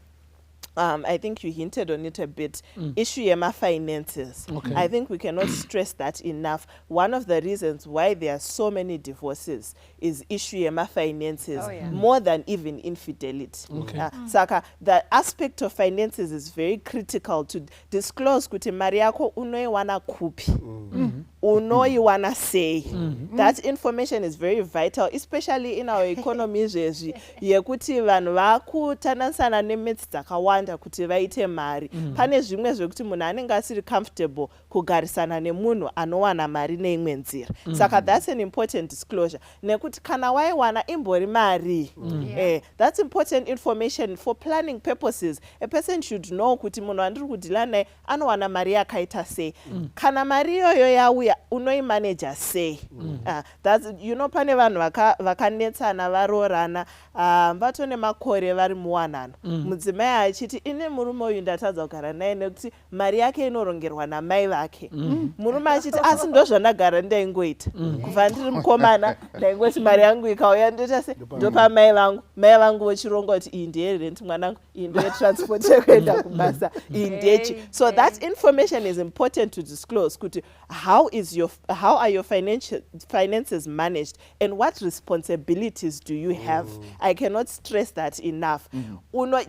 I think you hinted on it a bit. Issue yema finances. I think we cannot stress that enough. One of the reasons why there are so many divorces is issue yema finances, more than even infidelity. Saka the aspect of finances is very critical to disclose kuti mari yako unoiwana kupi. Unoiwana sei. That information is very vital, especially in our economy yekuti vanhu vakutanansana nemits dzakawanda kuti vaite mari. Pane zvimwe zvekuti munhu anenge asiri comfortable kugarisana nemunhu anowana mari neimwe nzira. Saka that's an important disclosure. Nekuti kana waiwana imbori mari. That's important information for planning purposes. A person should know kuti munhu andiri kudhila naye anowana mari yakaita sei. Kana mari iyoyo yauya kuti unoimanager sei. Pane vanhu vakanetsana varoorana vatone makore vari muwanano, mudzimai achiti ine murume uyu ndatadza kugara naye nekuti mari yake inorongerwa namai vake. Murume achiti asi ndozvandagara ndaingoita kubva ndiri mukomana, ndaingoti mari yangu ikauya ndoita se ndopa mai vangu vochironga kuti iyi ndeyerenti mwanangu, iyi ndeyetransport yekuenda kubasa, iyi ndechi. So that information is important to disclose kuti how are your finances managed and what responsibilities do you have. I cannot stress that enough.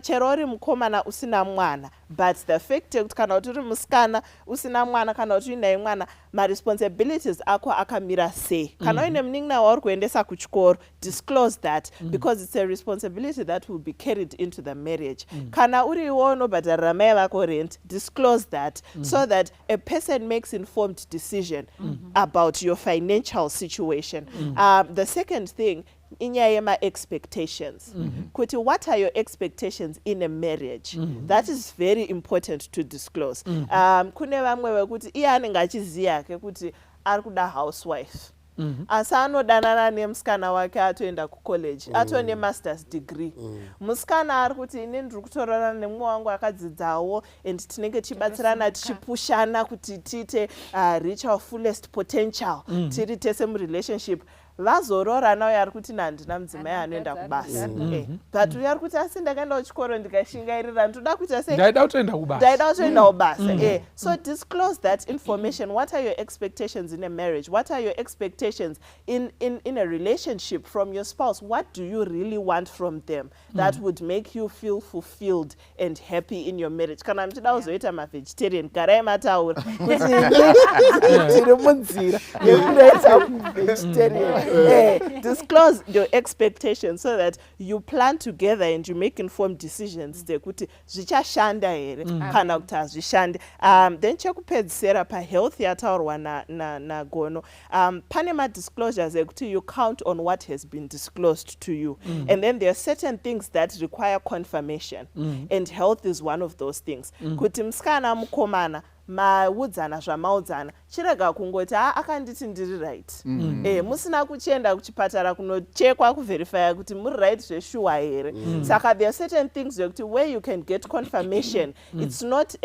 Chero uri mukomana usina mwana, but the fact yekuti kana kuti uri musikana usina mwana kana kuti uinaye mwana, responsibilities ako akamira sei. Kana uine munin'ina wauri kuendesa kuchikoro, disclose that because it's a responsibility that will be carried into the marriage. Kana uri iwe unobhadharira mai vako rent, disclose that so that a person makes informed decision about your financial situation. The second thing, inyaya yema-expectations. Kuti what are your expectations in a marriage? That is very important to disclose. Kune vamwe vekuti iye anenge achiziya ke kuti ari kuda housewife. Asi anodanana nemusikana wake atoenda kucollege, atone masters degree. Musikana ari kuti ine ndiri kutorana nemumwe wangu akadzidzawo and tinenge tichibatsirana tichipushana kuti tiite reach our fullest potential, tiri tese murelationship. Vazoroorana uyo ari kuti handina mudzimai anoenda kubasa, but uyo ari kuti asi ndakaenda kuchikoro ndikashingairira ndoda kuita sei, ndaida kutoenda kubasa. So disclose that information. What are your expectations in a marriage? What are your expectations in a relationship from your spouse? What do you really want from them that would make you feel fulfilled and happy in your marriage? Kana mchida uzoita ma-vegetarian, garai mataura kuti tiri munzira yekunoita vegetarian. Disclose your expectations so that you plan together and you make informed decisions kuti zvichashanda here kana kuti hazvishande. Then chekupedzisira pahealth yataurwa naGono, pane ma-disclosures ekuti you count on what has been disclosed to you, and then there are certain things that require confirmation, and health is one of those things. Kuti musikana mukomana maudzana zvamaudzana, chirega kungoti akanditi ndiri right. Musina kuchienda kuchipatara kunochekwa kuverifya kuti muri right zveshuwa here. Saka there are certain things where you can get confirmation. It's not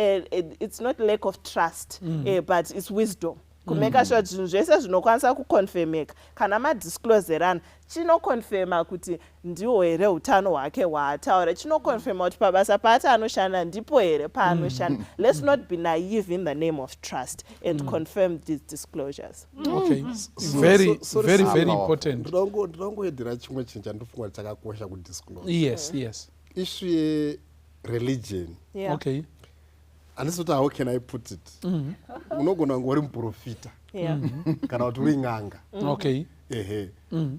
lack of trust, but it's wisdom. Kumeka sure zvinhu zvese zvinokwanisa kuconfirmeka kana madiscloserana chinoconfirma kuti ndiwo here utano hwake hwaataura, chinoconfirma kuti pabasa paati anoshanda ndipo here paanoshanda. Let's not be naive in the name of trust and confirm these disclosures. Okay, very important. Ndinongoedhera chimwe chinhu chandofunga chakakosha kudisclose. Yes. Issue ye-religion. Okay. Handisi kuti how can I put it? Unogona kunge uri muprofita kana kuti uri n'anga. Okay.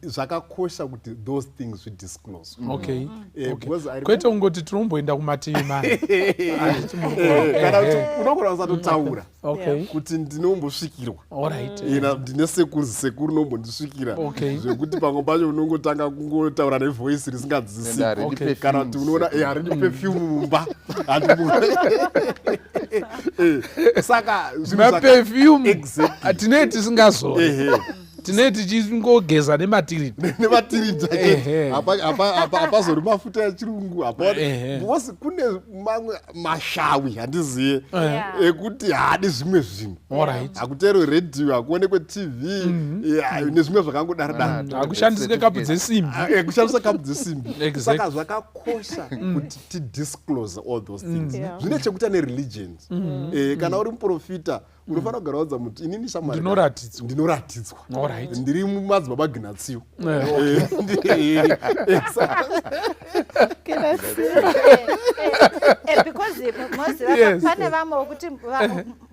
Zvakakosha kuti those things we disclose. Okay. Kwete ungoti tinomboenda kumativi mana. Kana kuti unogona kusatotaura kuti ndinombosvikirwa. Alright. Ndine sekuru nombondisvikira. Zvekuti pamwe pacho unongotanga kungotaura nevoice risingadzisisi. Kana kuti unoona haridi perfume mumba. Saka maperfume atinei tisingazoe. Tinei tichingogeza nematiriti. Hapazori mafuta echirungu. Because kune mamwe mashawi handiziye ekuti haadi zvimwe zvinhu. Hakuteerwe radio, hakuonekwe TV, nezvimwe zvakangodaro. Hakushandiswe kapu dzesimbi. Kushandisa kapu dzesimbi. Saka zvakakosha kuti tidisclose all those things. Zvine chekuita nereligions. Kana uri muprofita unofanira kugara udza muti inini shamwari ndinoratidzwa. Ndiri mumadzibaba Gnatsio. Because pane vamwe vokuti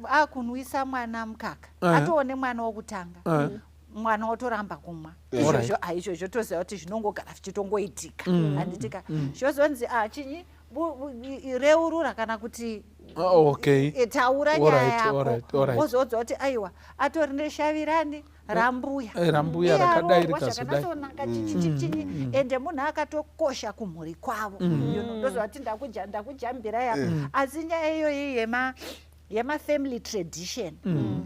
akunwisa mwana mukaka atoone mwana wokutanga, mwana otoramba kumwa. Izvozvo toziva kuti zvinongogara zvichitongoitika. Handitika zvozonzi chinyi reurura kana kuti taura nyaya yako wozodza kuti aiwa atori neshavirani rambuya rakadai rikazodai ende munhu akatokosha kumhuri kwavo. Ndozva kuti ndakujambira yako. Asi nyaya iyoyi yemafamily tradition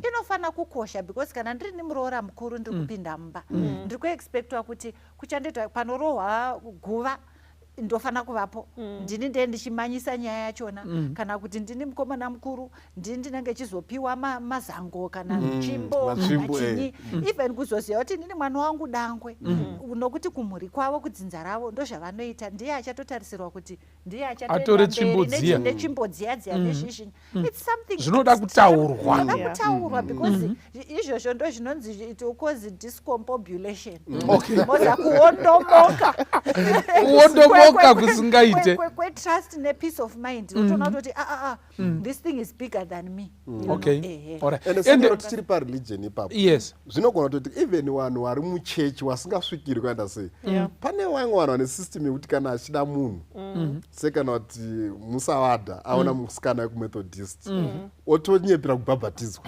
inofana kukosha, because kana ndiri nemuroora mukuru ndiri kupinda mumba ndiri kuexpectwa kuti kuchandoita panorohwa guva ndofana kuvapo ndini ndiye ndichimanyisa nyaya yachona, kana kuti ndini mukomana mukuru ndini ndinenge chizopiwa mazango kana chimbo kana chinyi, even kuzoziva kuti ndini mwana wangu dangwe, nokuti kumhuri kwavo kudzinza ravo ndozvavanoita, ndiye achatotarisirwa kuti ndiye atore chimbo dziya nechimbo dziya nezvizhinji. It's something zvinoda kutaurwa because izvozvo ndo zvinonzi it will cause discombobulation, Okay. moza kuondomoka kusingaite kwetrust nepeace of mind, utoona kuti this thing is bigger than me. Okay. Alright. And singero tichiri pareligion ipapo, Yes. zvinogona kutoti even vanhu vari muchechi vasingasvikiri kuenda sei, pane vamwe vanhu vane system yekuti kana achida munhu sekana kuti musavadha aona musikana wekumethodist otonyepera kubhabhatizwa,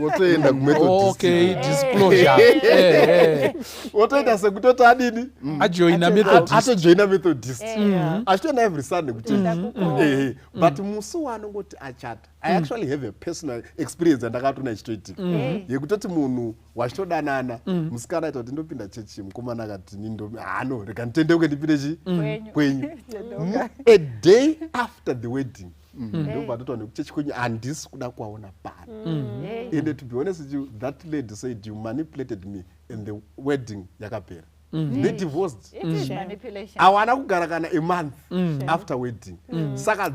otoenda Okay, disclosure. otoita sekutoti adini Ajoina Methodist. atojoina methodist achitoenda every sunday kuchechi, but musi waanongoti achata, I actually have a personal experience yandakatona ichitoitika yekutoti munhu wachitodanana musikana aita kuti ndopinda chechi, mukomana akati no rega nditendeuke ndipinde kwenyu. A day after the wedding ndobva totwa nekuchechi kwenyu handisi kuda kuwaona pano, and to be honest with you, that lady said you manipulated me and the wedding yakapera. They divorced. It is manipulation. Awana kugara kana a month after wedding. Saka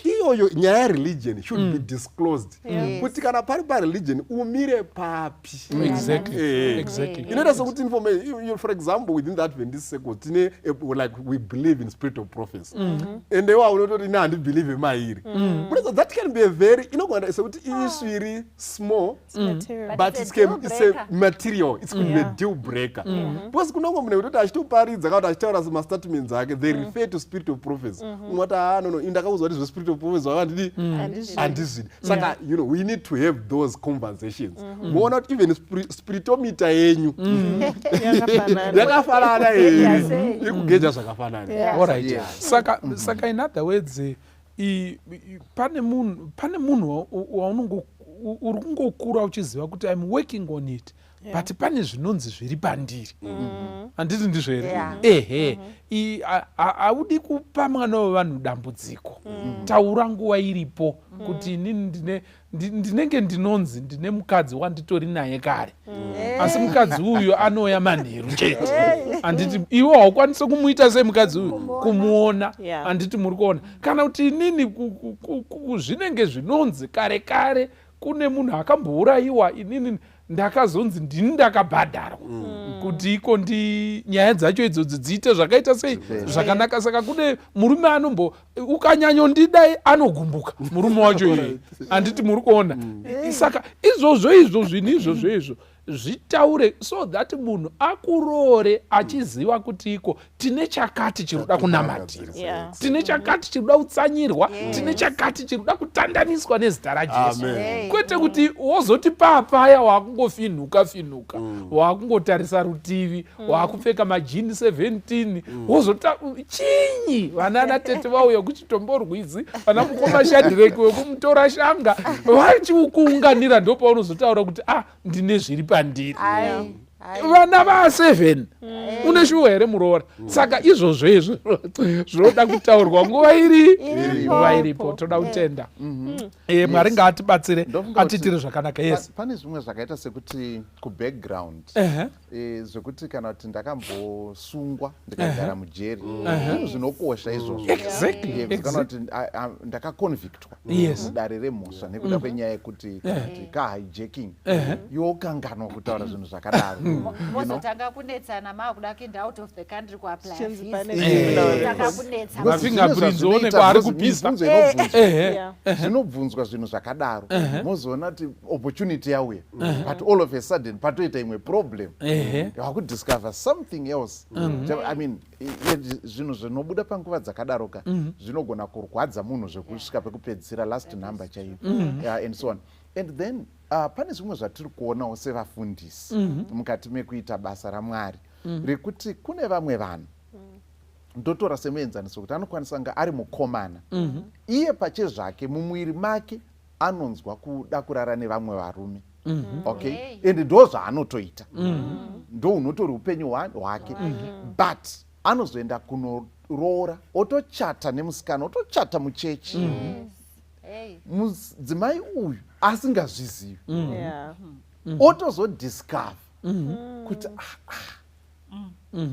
iyoyo nyaya religion should be disclosed. Kuti kana pari pa religion umire papi. Exactly. You know, so good information. For example, within that Adventist circle, like we believe in spirit of prophecy, and they will not believe in my ear. But that can be a very, you know, so it is really small, but it's a material. It's could be a deal breaker. Because munhu achitoparidza kana achitaura semastatements ake, they refer to spirit of prophecy. Umati no indakaudzwa kuti spirit of prophecy wakandidi handizvidi. Saka you know, we need to have those conversations. Muona kuti even spiritometer yenyu yakafanana ikugeja zvakafanana. Alright. Saka in other words, pane munhu waunongo uri kungokura uchiziva kuti I'm working on it. But pane zvinonzi zviri pandiri. Handiti ndizvo here? Haudi kupa mwana wevanhu dambudziko. Taura nguva iripo kuti inini ndinenge ndinonzi ndine mukadzi wanditori naye kare. Asi mukadzi uyu anouya manheru chete. Handiti iwe haukwanisi kumuita semukadzi uyu kumuona. Handiti muri kuona. Kana kuti inini zvinenge zvinonzi kare kune munhu akambourayiwa, inini ndakazonzi ndini ndakabhadharwa kuti iko nyaya dzacho idzodzo dziite zvakaita sei zvakanaka. Saka kune murume anombo ukanyanyondidai anogumbuka murume wacho iye. Handiti muri kuona. Saka izvozvo izvozvo zvitaure so that munhu akurore achiziva kuti iko tine chakati chiroda kunamatira, tine chakati chiroda kutsanyirwa, tine chakati chiroda kutandaniswa nezita raJesu. Kwete kuti wozoti papaya wakungofinhuka wakungotarisa rutivi, wakupfeka majini 17 wozota chinyi vanana tete vauya kuchitomborwizi, vana mukoma Shadhireki wekumutora shanga vachiukuunganira, ndo paunozotaura kuti ndine zviri pandiri. Vana va7 une shuwa here muroora. Saka izvozvo zvinoda kutaurwa nguva iripo. Toda kutenda Mwari ngaatibatsire atitire zvakanaka. Yes, pane zvimwe zvakaita sekuti kubackground zvekuti kana kuti ndakambosungwa ndikagara mujeri, zvinokosha izvozvo. Kana kuti ndakaconvictwa mudare remhosva nekuda kwenyaya yekuti kahijacking, yokanganwa kutaura zvinhu zvakadaro. Mozotanga kunetsana makuda kuenda out of the country kuapply mafingerprints oonekwa ari kupisa. Zvinobvunzwa zvinhu zvakadaro, mozoona kuti opportunity yauya, but all of a sudden patoita imwe problem, wakudiscover something else. I mean, zvinhu zvinobuda panguva dzakadaroka zvinogona kurwadza munhu zvekusvika pekupedzisira last number chaiyo, and so on. And then pane zvimwe zvatiri kuonawo sevafundisi mukati mekuita basa raMwari, rekuti kune vamwe vanhu ndotora semuenzaniso kuti anokwanisa kunge ari mukomana iye pachezvake mumwiri make anonzwa kuda kurara nevamwe varume. Okay, and ndo zvaanotoita, ndo unotori upenyu hwake, but anozoenda kunoroora, otochata nemusikana, otochata muchechi, mudzimai uyu asingazvizivi, otozodiscover kuti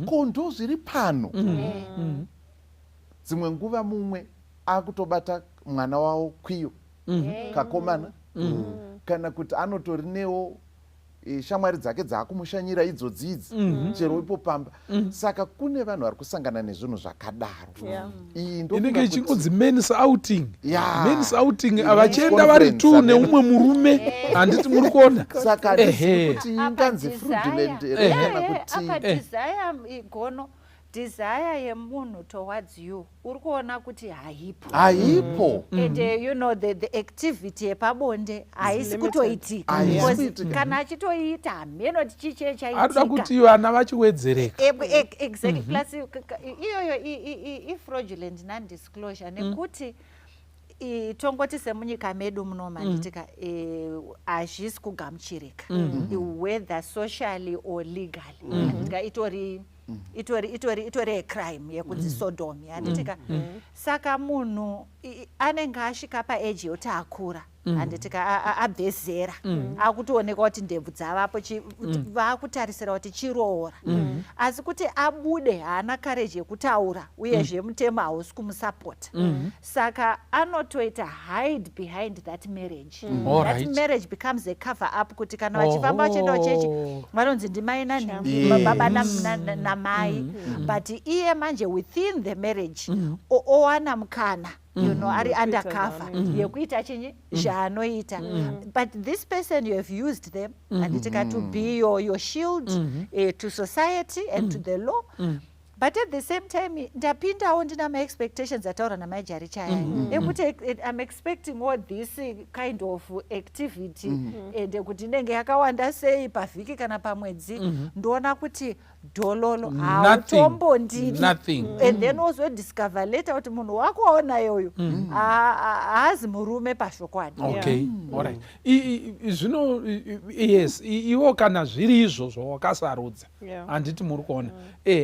ko ndo zviri pano. Dzimwe nguva mumwe akutobata mwana wavo kwiyo kakomana, kana kuti anotorinewo shamwari dzake dzakumushanyira idzodzidzi chero ipo pamba. Saka kune vanhu vari kusangana nezvinhu zvakadaro. Inenge ichingodzi men's outing. Men's outing avachienda vari tu neumwe murume, handiti muri kuona. Saka kuti inganzi fraudulent kana kuti apa desire igono, desire yemunhu towards you uri kuona kuti haipo. And you know the activity yepabonde haisi kutoitika, because kana achitoita hameno tichichechaitika, anoda kuti vana vachiwedzereka. Exactly. Plus iyoyo i-fraudulent non-disclosure nekuti tongoti semunyika medu muno manditika hazvisi kugamuchirika, whether socially or legally, andika itori crime yekunzi sodomy, anditika. Saka munhu anenge asvika paeji yoti akura, anditika abve zera, akutooneka kuti ndebvu dzavapo, vakutarisira kuti chiroora, asi kuti abude haana courage yekutaura, uyezve mutemo hausi kumusapota. Saka anotoita hide behind that marriage. That marriage becomes a cover up, kuti kana vachifamba vachienda chechi vanonzi ndimai baba namai, but iye manje within the marriage owana mukana, you know, ari undercover yekuita chinyi zvaanoita. But this person, you have used them and to be your shield to society and to the law. But at the same time, ndapindawo ndina ma-expectations ataura namajari chaya ekuti I'm expecting all this kind of activity, and kuti ndenge yakawanda sei pavhiki kana pamwedzi, ndoona kuti dhololo hautombondidi, and then wozodiscover later kuti munhu wako waona yoyo haazi murume pashokwadi. Okay, alright. Zvino yes, iwo kana zviri izvo zvawakasarudza, handiti muri kuona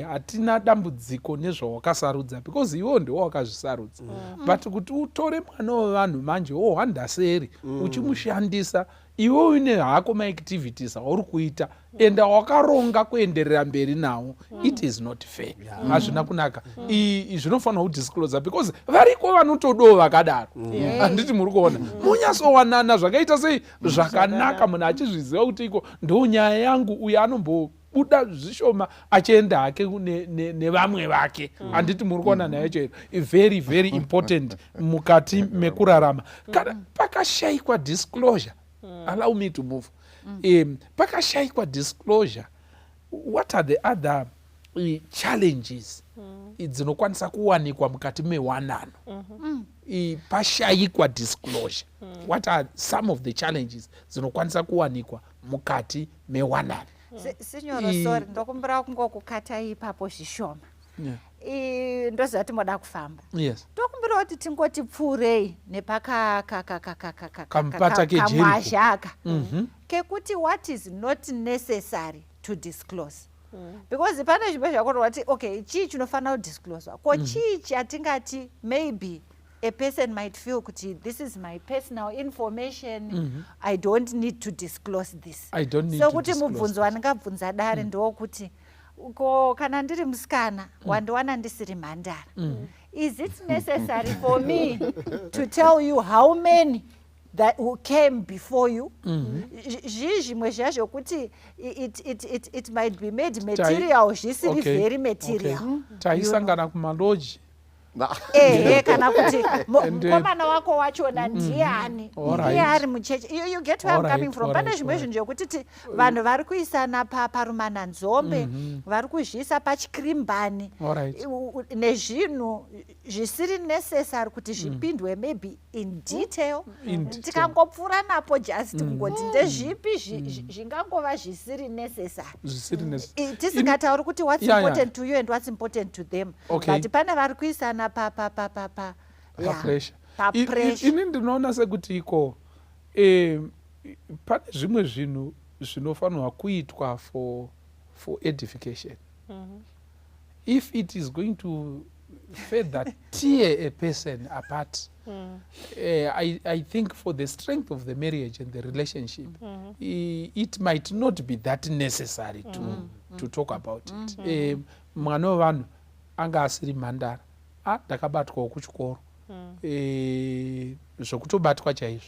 hatina dambudziko nezvawakasarudza, because iwo ndiwo wakazvisarudza. But kuti utore mwana wevanhu manje wohandaseri uchimushandisa, iwe uine hako maactivities auri kuita ende wakaronga kuenderera mberi nawo, it is not fair. Hazvina kunaka. Zvinofanira kudisclose, because variko vanotodawo vakadaro, handiti muri kuona. Munyasowanana zvakaita sei zvakanaka, munhu achizviziva kuti iko ndo nyaya yangu, uyo anombobuda zvishoma achienda hake nevamwe vake, handiti muri kuona nayo chero. Very very important mukati mekurarama. Kana pakashayikwa disclosure, allow me to move. Pakashayikwa disclosure, what are the other challenges dzinokwanisa kuwanikwa mukati mewanano? Pashayikwa disclosure, what are some of the challenges dzinokwanisa kuwanikwa mukati mewanano? Signoro, sorry, ndokumbira kungokukata ipapo zvishoma. Ndozati moda kufamba. Yes. Ndokumbira kuti tingoti pfuurei Kamupata kamwazhaka kekuti what is not necessary to disclose. Because pane zvimwe zvakoti wati okay, chii chinofanira kudiscloswa, ko chii chatingati maybe a person might feel kuti this is my personal information, I don't need to disclose this. I don't need so to kuti mubvunzo wandingabvunza dare ndokuti ko kana ndiri musikana wandiwana ndisiri mhandara, is it necessary for me to tell you how many that who came before you? Zvimwe zvazvo kuti it might be made material, zvisiri very material. Taisangana kumaloji kana kuti mukomana wako wachona ndiani, iye ari muchechi. You get where I'm coming from. Pane zvimwe zvinhu zvekuti vanhu vari kuisana parumana nzombe, vari kuzviisa pachikrimbani nezvinhu zvisiri necessary kuti zvipindwe maybe in detail. Tikangopfuura napo just kungoti ndezvipi zvingangova zvisiri necessary, tisingatauri kuti what's important to you and what's important to them. But pane vari kuisana pressure. Ini ndinoona sekuti iko pane zvimwe zvinhu zvinofanirwa kuitwa for edification. If it is going to further tear a person apart, I think for the strength of the marriage and the relationship, it might not be that necessary to talk about it. Mwana wavanhu anga asiri mhandara, ndakabatwawo kuchikoro, zvokutobatwa chaizvo,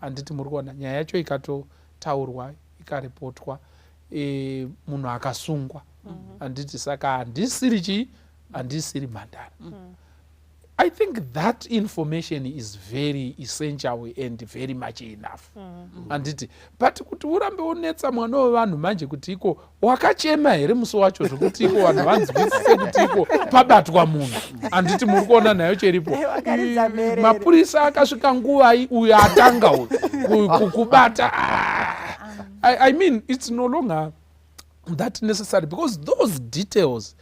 handiti muri kuona nyaya yacho ikatotaurwa ikarepotwa, munhu akasungwa, handiti saka handisiri mhandara. I think that information is very essential and very much enough. Handiti, but kuti urambe unetsa mwana wevanhu manje kuti iko wakachema here musi wacho zvokuti iko vanhu vanzwisise kuti iko pabatwa munhu. Handiti muri kuona nayo cheripo. Mapurisa akasvika nguva uyo atanga kukubata. I mean, it's no longer that necessary because those details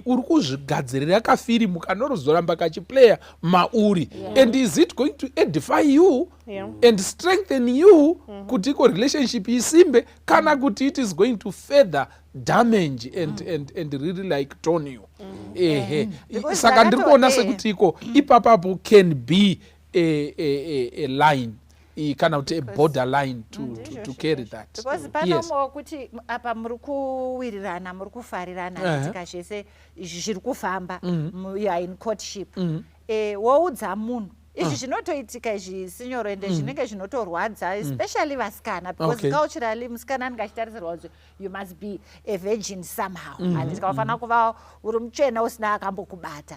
uri kuzvigadzirira kafirimu kanorozoramba kachiplaya mauri, and is it going to edify you and strengthen you kuti iko relationship isimbe kana kuti it is going to further damage and really like tone you. Saka ndiri kuona sekuti iko ipapapo can be a line kana kuti a borderline to carry that. Because panomo kuti apa muri kuwirirana muri kufarirana tika zvese zviri kufamba you are in courtship, woudza munhu izvi zvinotoitika izvi sinyoro ende zvinenge zvinotorwadza especially vasikana because culturally musikana anenge achitarisirwa kuti you must be a virgin somehow, and ndikafanira kuva uri mutsvena usina akambokubata.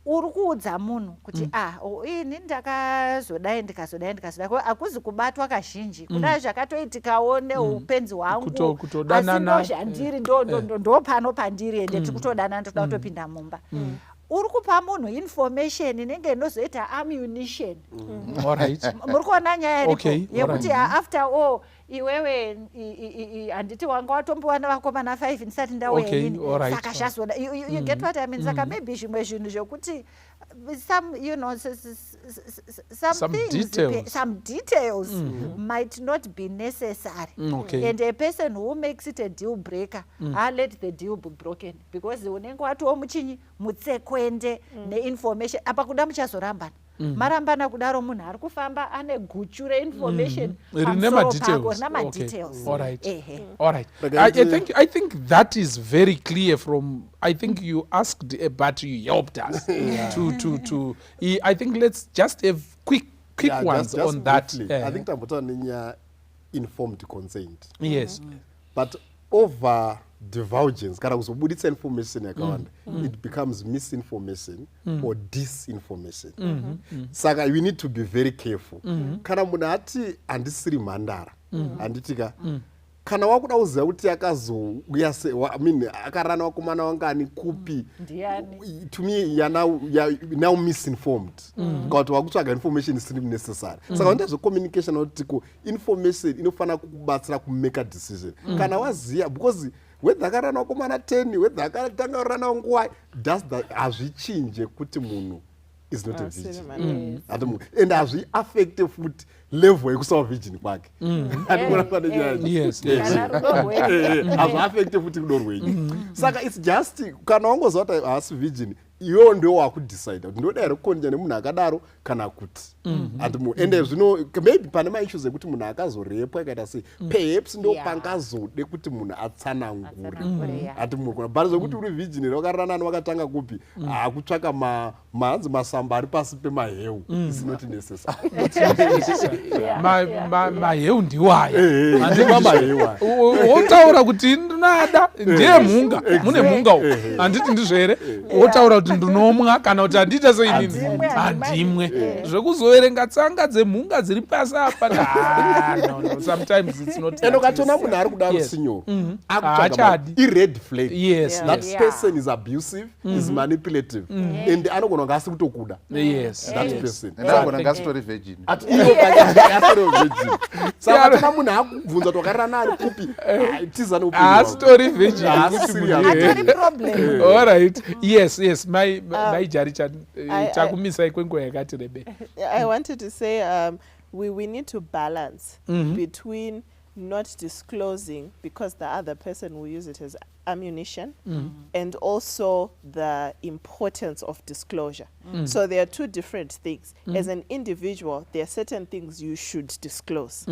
Uri kuudza munhu kuti ini ndakazodai ndikazodai akuzi kubatwa kazhinji kudai zvakatoitikawo neupenzi hwangu, asi ndozvandiri ndopano pandiri ende tiri kutodanana toda kutopinda mumba. Uri kupa munhu information inenge inozoita ammunition. Muri kuona nyaya iripo yekuti after all iwewe handiti wanga watombowana vakomana 5 ndisati ndauya saka zvazoda, you get what I mean. Saka maybe zvimwe zvinhu zvokuti some, you know, some details might not be necessary, and a person who makes it a deal breaker, let the deal be broken because unenge watiwo muchinyi mutsekwende neinformation apa kuda muchazorambana. Marambana kudaro munhu ari kufamba ane guchu reinformation pamusoro details. All right. I think that is very clear from, I think you asked but you helped us to I think let's just have quick ones just on that. I think tambotaura informed consent. Yes. But over divulgence kana kuzobuditsa information yakawanda, it becomes misinformation or disinformation. Saka we need to be very careful. Kana munhu ati handisiri mhandara, handitika kana wakuda kuziva kuti akazouya akarana wakomana wangani kupi, to me you are now misinformed kuti wakutsvaga information isiri necessary. Saka ndezvo communication kuti information inofanira kukubatsira kumake a decision. Kana waziva because whether akarana wakomana 10 whether akatanga rana nguva hazvichinje kuti munhu is not a virgin. And hazviaffecte futi level yekusava virgin kwake. Hazviaffecte futi rudo rwenyu. Saka it's just kana wangoziva kuti haasi virgin, iwewo ndio wakudecide kuti ndoda here kukonja nemunhu akadaro kana kuti. Ende zvino maybe pane maissues ekuti munhu akazorepwa akaita sei, perhaps ndo pangazode kuti munhu atsanangure. But zvokuti uri virgin here wakarana wakatanga kupi, kutsvaka mahanzi masamba ari pasi pemaheu is not necessary. Maheu ndiwaya handiva maheu wotaura kuti ndinada ndiye mhunga mune mhunga uko handiti ndizvo here, wotaura kuti ndinomwa kana kuti handita seinini handimwe zvekuzoverenga tsanga dzemhunga dziri pasi apa. No, sometimes it's not. And ukatona munhu ari kudaro sinyoro akutsvaga red flag. That person is abusive, is manipulative, and anogona ngasi kutokuda. That person anogona ngasitori virgin. Saka kana munhu akubvunza tokarana ari kupi tiza nokupi story virgin Atori problem. all right yes my jari takumisai kwenguva yakati rebe. I wanted to say we need to balance between not disclosing because the other person will use it as ammunition and also the importance of disclosure. So there are two different things. As an individual, there are certain things you should disclose.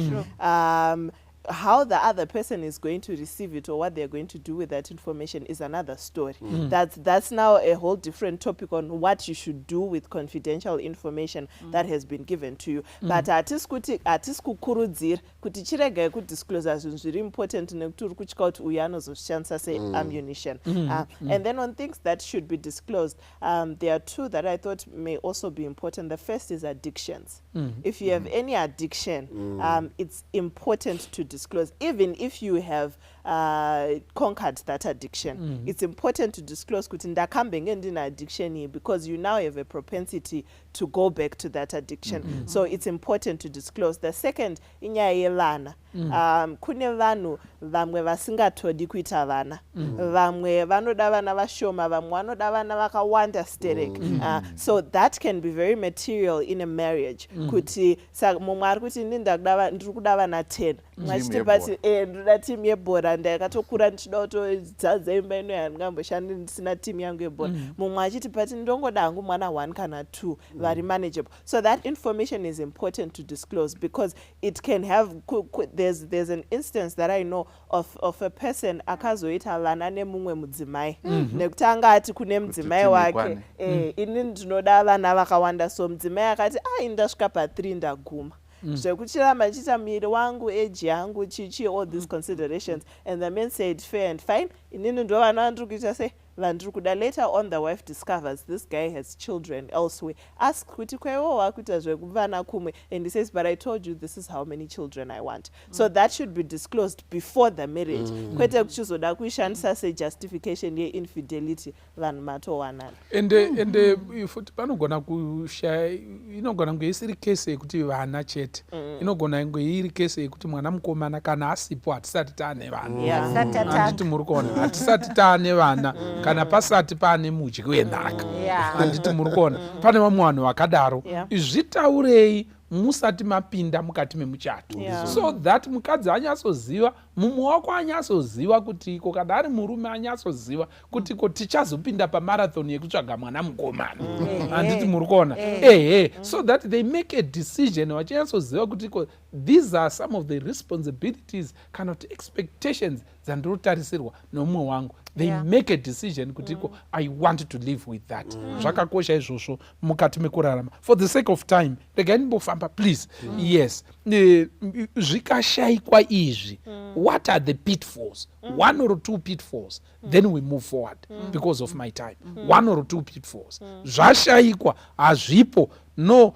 How the other person is going to receive it or what they're going to do with that information is another story. That's now a whole different topic on what you should do with confidential information that has been given to you. But atisikukurudzira kuti chirege kudisclose zvinhu zviri important nekuti uri kutya kuti uyu anozoshandisa se-ammunition. And then on things that should be disclosed, there are two that I thought may also be important. The first is addictions. If you have any addiction, it's important to disclose. Even if you have conquered that addiction, it's important to disclose kuti ndakambe ndine addiction here, because you now have a propensity to go back to that addiction. So it's important to disclose. The second, inyaya yevana. Kune vanhu vamwe vasingatodi kuita vana, vamwe vanoda vana vashoma, vamwe vanoda vana vakawanda sterek. So that can be very material in a marriage. Kuti mumwe ari kuti ndiri kuda vana 10, mwachiti pati ndoda timu yebhora, ndakatokura ndichida kutodzadza imba ino yandingamboshandi ndisina timu yangu yebhora. Mumwe achiti pati ndongoda hangu mwana 1 kana 2 vari manageable. So that information is important to disclose because it can have there's an instance that I know of a person akazoita vana nemumwe mudzimai nekuti anga ati kune mudzimai wake ini ndinoda vana vakawanda, so mudzimai akati ndasvika pa3 ndaguma zvekuchiramba ndichiita miri wangu age yangu chichi all these considerations. And the man said fair and fine, inini ndo vana vandiri kuita sei vandiri kuda. Later on the wife discovers this guy has children elsewhere. Ask kuti kwaiwo wakuita zvekuvana kumwe, and he says but I told you this is how many children I want. So that should be disclosed before the marriage. Kwete kuchizoda kuishandisa se-justification ye-infidelity vanhu matowanana. Ende futi panogona inogona kunge isiri kese yekuti vana chete, inogona kunge iri kese yekuti mwana mukomana kana asipo hatisati taane vana. Handiti muri kuona, hatisati taane vana kana pasati pane mudyi wenhaka. Handiti muri kuona, pane vamwe vanhu vakadaro. Zvitaurei musati mapinda mukati memuchato, so that mukadzi anyatsoziva, mumwe wako anyatsoziva kuti iko, kana ari murume anyatsoziva kuti iko tichazopinda pamarathon yekutsvaga mwana mukomana. Handiti muri kuona, so that they make a decision vachinyatsoziva kuti iko these are some of the responsibilities kana kuti expectations dzandinotarisirwa nomumwe wangu. They make a decision kuti iko I want to live with that. Zvakakosha izvozvo mukati mekurarama. For the sake of time, regai ndimbofamba please. Yes, zvikashaikwa izvi, what are the pitfalls? 1 or 2 pitfalls, then we move forward because of my time. 1 or 2 pitfalls. Zvashaikwa hazvipo, no,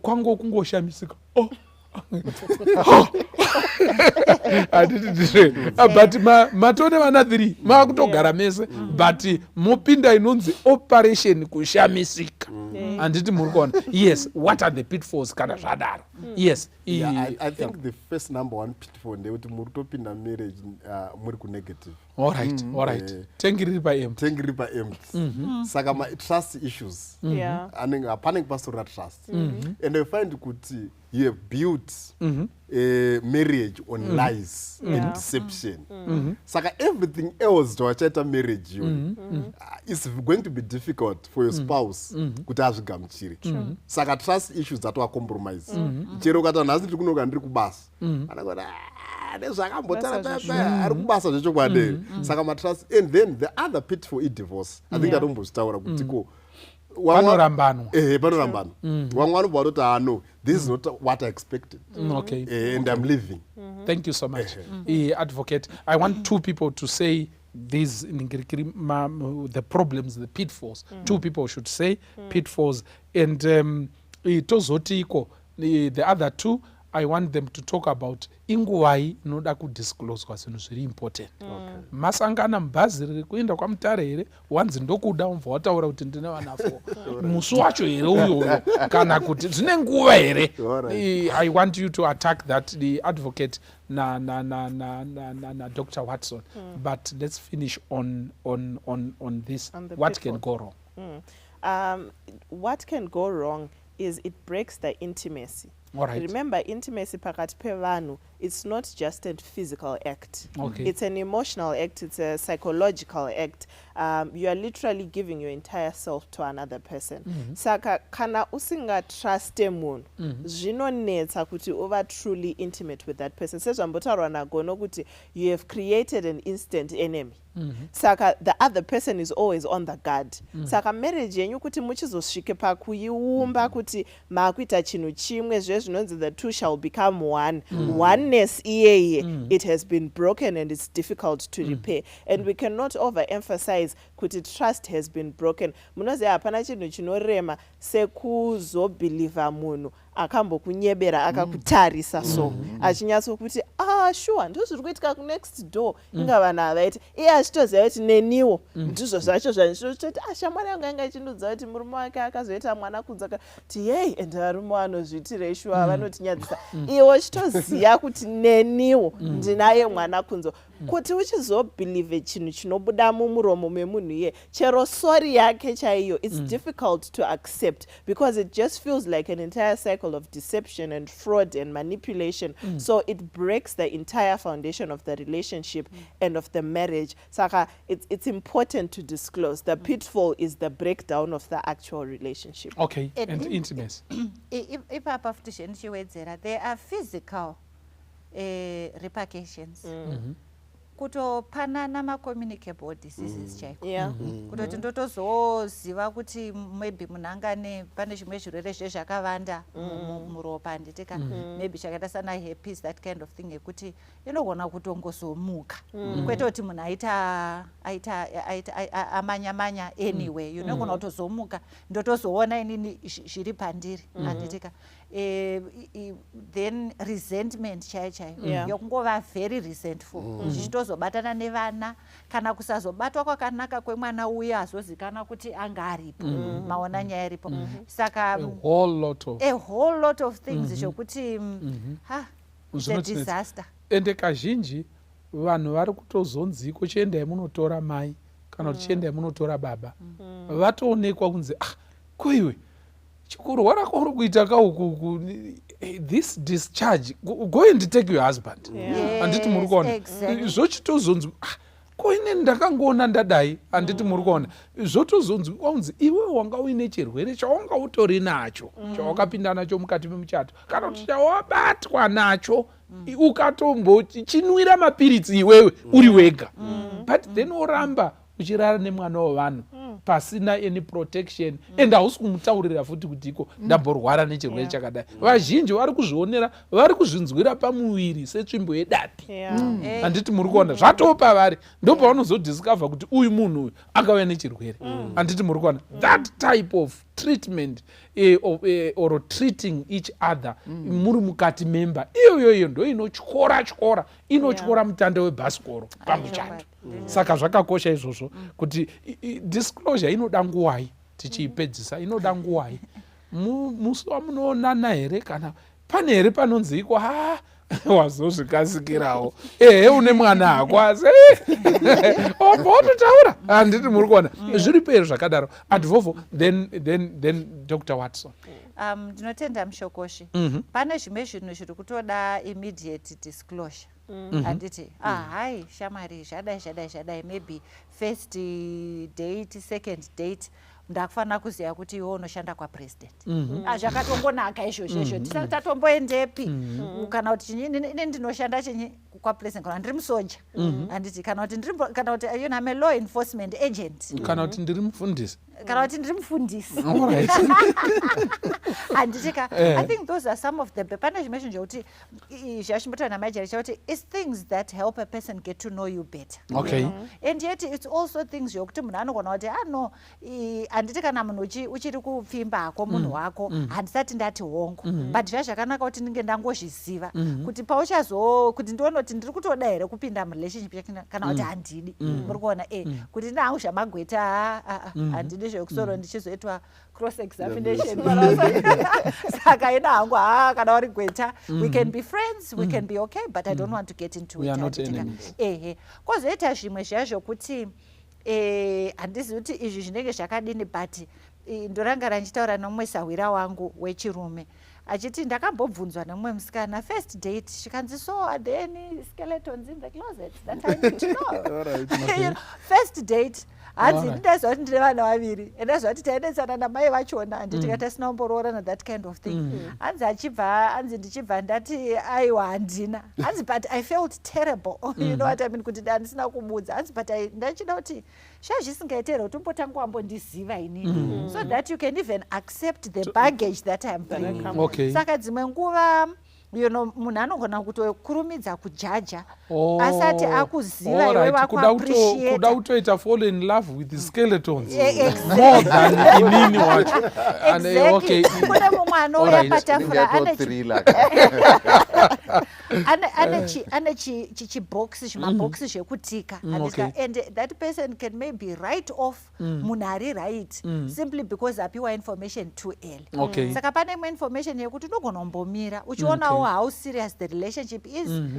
kwangu kungoshamisika. But matone vana 3 makutogara mese, but mopinda inonzi operation kushamisika. Handiti muri kuona. Yes, what are the pitfalls kana zvadaro? Yes. I think the first number 1 pitfall ndekuti muri kutopinda marriage muri kunegative. All right. Tengi riri pa-empty. Saka trust issues. Panenge pasora trust. And I find kuti you have built a marriage on lies and deception. Saka everything else to achaita marriage is going to be difficult for your spouse kuti azvigamuchire. Saka trust issues that are compromise. Chero kata nhasi tiri kunoka ndiri kubasa, anagoti nezvakambotara ari kubasa zvechokwadi. Saka matrust, and then the other pitfall is divorce. I think atombozvitaura kuti ko panorambanwa. Panorambanwa. Vamwe vanobva vatoti no, this is not what I expected. And I'm leaving. Thank you so much. Advocate, I want 2 people to say these the problems, the pitfalls. 2 people should say pitfalls, and tozoti iko the other 2 I want them to talk about inguwai inoda kudiscloswa zvinhu zviri important. Masangana mubhazi riri kuenda kwamutare here wanzi ndokuda umva wataura kuti ndine vana 4 musi wacho here uyoyo kana kuti zvine nguva here. I want you to attack that, the advocate na Dr. Watson. But let's finish on this. On the what pitfall. can go wrong? What can go wrong is it breaks the intimacy. All right. Remember, intimacy pakati pevanhu, it's not just a physical act. Okay. It's an emotional act, it's a psychological act. You are literally giving your entire self to another person. Saka kana usinga truste munhu, zvinonetsa kuti uva truly intimate with that person. Sezvambotaurwa nagono kuti you have created an instant enemy. Saka the other person is always on the guard. Saka marriage yenyu kuti muchizosvike pakuiumba kuti makuita chinhu chimwe zvinonzi the two shall become one. Oneness iyeye, it has been broken and it's difficult to repair. And we cannot overemphasize kuti trust has been broken. Munoziva hapana chinhu chinorema sekuzobhiliva munhu akambokunyebera akakutarisa so achinyatso kuti sure ndozviri kuitika kunext door inga vanhu avaiti iye achitoziva kuti neniwo ndizvo zvacho zvandichototi shamwari yangu yanga ichinudza kuti murume wake akazoita mwana kunze akati yei ende varume vanozviitirei shuwa vanotinyadzisa iwe uchitoziva kuti neniwo ndinaye mwana kunze kuti uchizobhilive chinhu chinobuda mumuromo memunhu iye chero sori yake chaiyo it's difficult to accept because it just feels like an entire cycle of deception and fraud and manipulation. So it breaks the entire foundation of the relationship and of the marriage. Saka, it's important to disclose. The pitfall is the breakdown of the actual relationship. Okay, and intimacy. Ipapa futi zvichiwedzera, there are physical repercussions. Kutopanana ma-communicable diseases chaiko. Kutoti ndotozoziva kuti maybe munangane pane zvimwe zvirwere zvezvakavanda muropa handitika maybe chakaita sana herpes, that kind of thing yekuti inogona kutongozomuka kwete kuti munhu aita amanya anyway inogona kutozomuka ndotozoona inini zviri pandiri handitika. Then resentment chaiyo yokungova very resentful zvichitozobatana nevana kana kusazobatwa kwakanaka kwemwana uya azozikana kuti anga aripo maona nyaya iripo saka a whole lot of things zvokuti it's a disaster. Ende kazhinji vanhu vari kutozonzi kuchiendai munotora mai kana kuti chiendai munotora baba vatoonekwa kunzi koiwe chikurwara kwauri kuita kauku this discharge go and take your husband handiti muri kuona zvochitozonzi koine ndakangoona ndadai handiti muri kuona zvotozonzi kwaunzi iwe wanga uine chirwere chawanga utori nacho chawakapinda nacho mukati memuchato kana kuti chawabatwa nacho ukatombochinwira mapiritsi iwewe uri wega but then oramba uchirara nemwana wavanhu pasina any protection and hausi kumutaurira futi kuti iko ndamborwara nechirwere chakadai. Vazhinji vari kuzvionera, vari kuzvinzwira pamuviri setsvimbo yedapi handiti muri kuona zvatopa vari ndopavanozodiscover kuti uyu munhu uyu akauya nechirwere handiti muri kuona. That type of treatment or treating each other muri mukati memba iyoyoyo ndo inotyora inotyora mutanda webhasikoro pamuchato. Saka zvakakosha izvozvo kuti disclosure inoda nguwai tichiipedzisa inoda nguwai musi wamunoonana here kana pane here panonzi iko wazozvikasikirawo une mwana hako asi obva watotaura handiti muri kuona zviripo here zvakadaro advovo then Dr. Watson. Ndinotenda mushokoshi pane zvimwe zvinhu zviri kutoda immediate disclosure handiti hai shamwari zvadai maybe first date second date ndakufanira kuziva kuti iwe unoshanda kwapresident zvakatongonaka izvozvo tisati tatomboendepi kana kuti ine ndinoshanda chinyi kwapresident kana ndiri musoja handiti kana kuti I'm a law enforcement agent kana kuti ndiri mufundisi handitika. I think those are some of them. Pane zvimwe zvinhu zvekuti zvashimbotaura namajeri chakuti it's things that help a person get to know you better. Okay. And yet it's also things zvokuti munhu anogona kuti handiti kana munhu uchiri kupfimbako munhu wako handisati ndati hongu but zvazvakanaka kuti ndinge ndangozviziva kuti kuti ndionoti ndiri kutoda here kupinda murelationship kana kuti handidi muri kuona kuti ndangu zvamagweta handidi zvekusoro ndichizoitwa cross examination saka ina hangu kana uri gweta we can be friends, we can be okay, but I don't want to get into it. Kozoita zvimwe zvazvo kuti handisi kuti izvi zvinenge zvakadini but ndoranga ndichitaura nomumwe sahwira wangu wechirume achiti ndakambobvunzwa nomumwe musikana first date chikanzi so are there any skeletons in the closet that I need to know. First date hanzi ndindaziva kuti ndine vana vaviri endaziva kuti taendesana namai vachona handiti katasina kumboroorana that kind of thing hanzi ndichibva ndati aiwa handina hanzi but I felt terrible you know what I mean kuti handisina kubudza hanzi but ndachida kuti zvisingaitera kuti umbotanga wambondiziva inini so that you can even accept the baggage that I'm bringing. Saka dzimwe nguva munhu anogona kutokurumidza kujaja asati akuziva iwe vakuappreciate kuda kutoita fall in love with the skeletons more than inini wacho. Kune mumwe anouya patafura ane chiboxi zvimabhoxi zvekutika and that person can maybe write off munhu ari right simply because apiwa information too early. Saka pane imwe information yekuti unogona kumbomira uchionawo how serious the relationship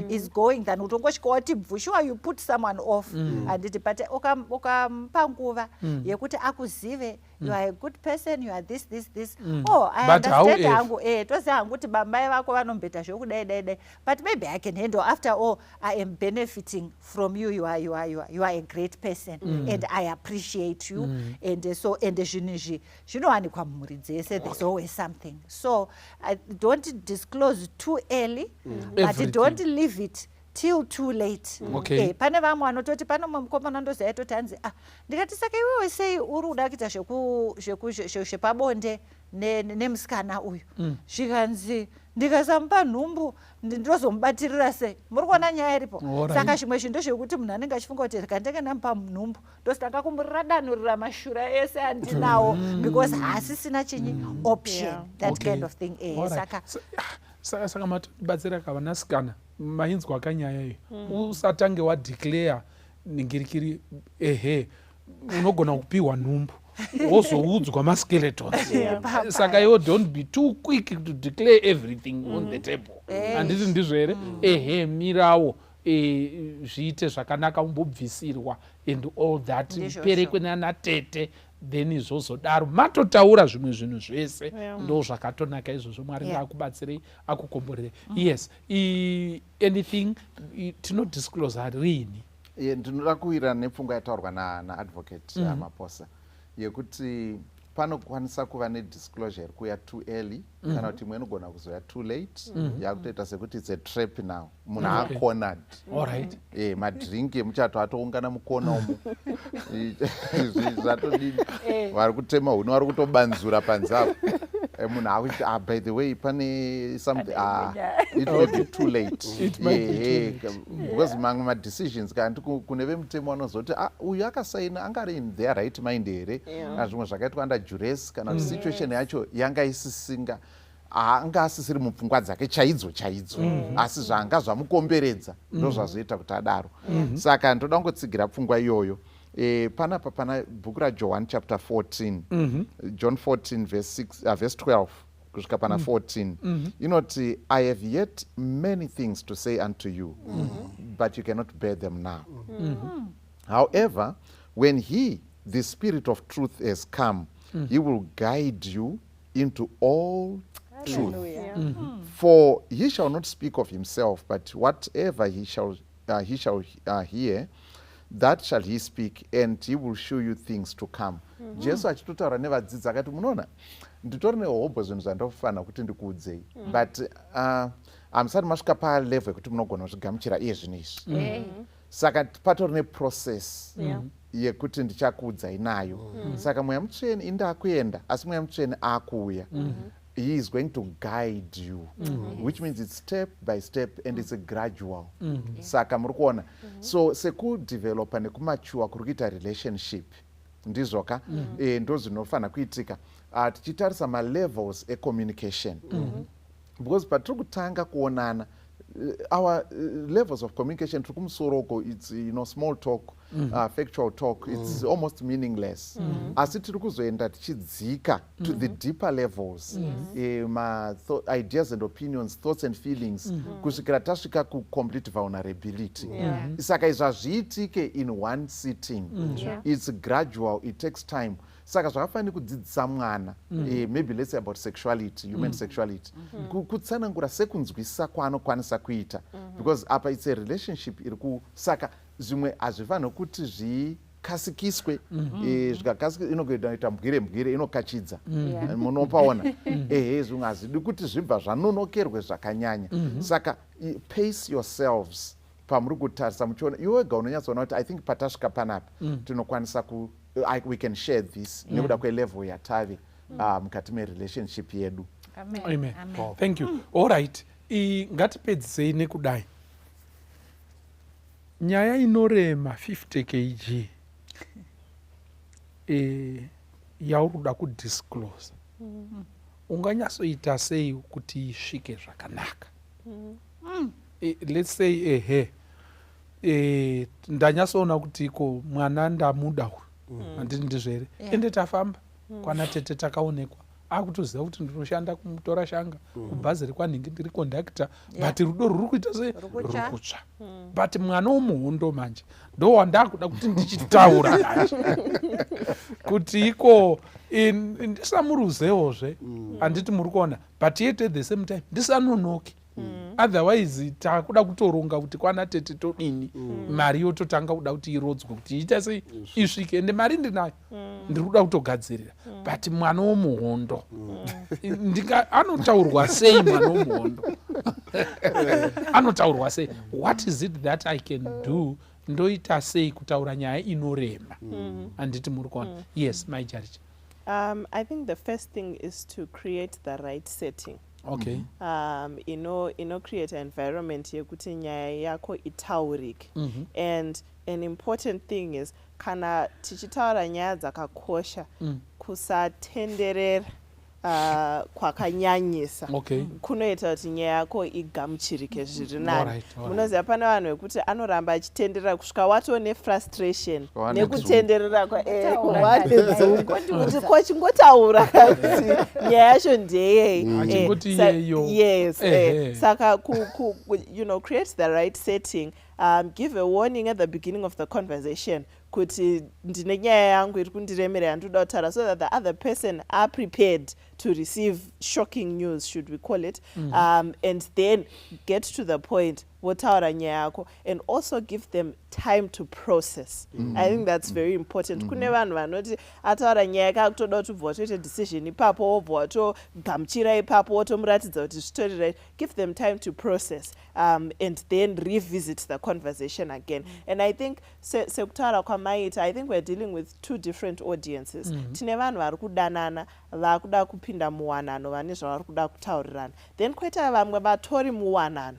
is going than utongosvika wati sure you put someone off handiti but ukampa nguva yekuti akuzive you are a good person, you are this I understand hangu toziva hangu kuti bamai vako vanombeta zvekudai but maybe I can handle. After all, I am benefiting from you. You are a great person, and I appreciate you. And so, and zvinowanikwa mumhuri dzese. There's always something. So, don't disclose too early, but don't leave it till too late. Pane vamwe vanototi pane mumwe mukomana ndoziva toti hanzi ndikati saka iwewe sei uri kuda kuita zvepabonde nemusikana uyu zvikanzi ndikasamupa nhumbu ndozomubatirira sei. Muri kuona nyaya iripo. Saka zvimwe zvinhu ndezvekuti munhu anenge achifunga kuti kandenge ndamupa nhumbu ndositanga kumuradanurira mashura ese andinawo because hasisina chinyi option that kind of thing. Saka matibatsira kavanasikana mainzwa akanyaya iyo usatange wadeclare ningirikiri unogona kupiwa nhumbu wozoudzwa maskeletons. Saka iwo don't be too quick to declare everything on the table. Handiti ndizvo here mirawo zviite zvakanaka umbobvisirwa and all that perekwe nana tete then izvozodaro matotaura zvimwe zvinhu zvese ndo zvakatonaka izvozvo Mwari ngakubatsirei akukomborerei. Yes, anything tinodisclose rini. Ndinoda kuwirirana nepfungwa yataurwa naadvocate Maposa yekuti panokwanisa kuva nedisclosure kuya too early kana kuti imwe inogona kuzoya too late yakutoita sekuti it's a trap now munhu acornered. Madrinki emuchato atoungana mukona umo zvatodini vari kutema huni vari kutobanzura panzapo munhu akuti by the way pane something it may be too late because mamwe madecisions kanti kune vemutemo vanozoti uyu akasaina angari in their right mind here kana zvimwe zvakaitwa under duress kana situation yacho yanga isisinga anga asisiri mupfungwa dzake chaidzo asi zvanga zvamukomberedza ndo zvazoita kuti adaro. Saka ndoda kungotsigira pfungwa iyoyo. Panapa pana bhuku raJohn chapter 14 John 14 verse 12 kusvika pana 14 inoti I have yet many things to say unto you but you cannot bear them now. However, when he the Spirit of truth has come he will guide you into all truth. For he shall not speak of himself, but whatever he shall hear, that shall he speak, and he will show you things to come. Jesu achitotaura nevadzidzi akati munoona nditori nehobho zvinhu zvandofanira kuti ndikuudzei but hamusati masvika palevel yekuti munogona kuzvigamuchira iye zvinhu izvi. Saka patori neprocess yekuti ndichakuudzai nayo. Saka mweya mutsvene indakuenda asi mweya mutsvene akuuya. He is going to guide you, which means it's step by step and it's a gradual. Saka muri kuona so sekudevelopa nekumachua kuri kuita relationship ndizvoka ndo zvinofanira kuitika tichitarisa malevels ecommunication because patiri kutanga kuonana our levels of communication tiri kumusoroko it's small talk factual talk it's almost meaningless asi tiri kuzoenda tichidzika to the deeper levels ideas and opinions, thoughts and feelings kusvikira tasvika ku-complete vulnerability saka izvi hazviitike in one sitting it's gradual, it takes time saka zvakafanira kudzidzisa mwana maybe let's say about sexuality, human sexuality kutsanangura sekunzwisisa kwaanokwanisa kuita because apa it's a relationship iri saka zvimwe hazvifanira kuti zvikasikiswe zvikakasikiswa inoita mbwire inokachidza munopaona zvimwe hazvidi kuti zvibva zvanonokerwe zvakanyanya saka pace yourselves pamuri kutarisa muchiona iwe wega unonyatsoona kuti I think patasvika panapa tinokwanisa we can share this nekuda kwelevel yatave mukati merelationship yedu. Amen. Thank you. All right. Ngatipedzisei nekudai. Nyaya inorema 50 kg yauri kuda kudisclose unganyatsoita sei kuti isvike zvakanaka? Let's say ndanyatsoona kuti iko mwana ndamuda handiti ndizvere ende tafamba kwana tete takaonekwa akutoziva kuti ndinoshanda kumutora shanga kubhazi rekwanhingi ndiri kondakita but rudo ruri kuita sei ruri kutsva but mwana womuhondo manje ndo wandakuda kuti ndichitaura naye kuti iko ndisamuruzevozve handiti muri kuona but yet at the same time ndisanonoki otherwise takuda kutoronga kuti kwana tete todini mari yototanga kuda kuti irodzwe kuti iita sei isvike ende mari ndinayo ndiri kuda kutogadzirira but mwana womuhondo anotaurwa sei mwana womuhondo anotaurwa sei what is it that I can do ndoita sei kutaura nyaya inorema handiti muri kuona yes my judge. I think the first thing is to create the right setting. Okay. Create an environment yekuti nyaya yako itaurike. And an important thing is kana tichitaura nyaya dzakakosha kusatenderera kwakanyanyisa kunoita kuti nyaya yako igamuchirike zviri nani. Munoziva pane vanhu vekuti anoramba achitenderera kusvika watone frustration nekutenderera kuti kwachingotaura kuti nyaya yacho ndeyei. Yes. Saka create the right setting. Give a warning at the beginning of the conversation kuti ndine nyaya yangu iri kundiremera yandoda kutaura so that the other person are prepared to receive shocking news, should we call it, and then get to the point wotaura nyaya yako and also give them time to process. I think that's very important. Kune vanhu vanoti ataura nyaya yake akutoda kuti ubva watoita decision ipapo wobva watogamuchira ipapo wotomuratidza kuti zvitori right. Give them time to process and then revisit the conversation again. And I think sekutaura kwamaita, I think we're dealing with two different audiences. Tine vanhu vari kudanana vakuda kupinda muwanano vane zvavari kuda kutaurirana, then koita vamwe vatori muwanano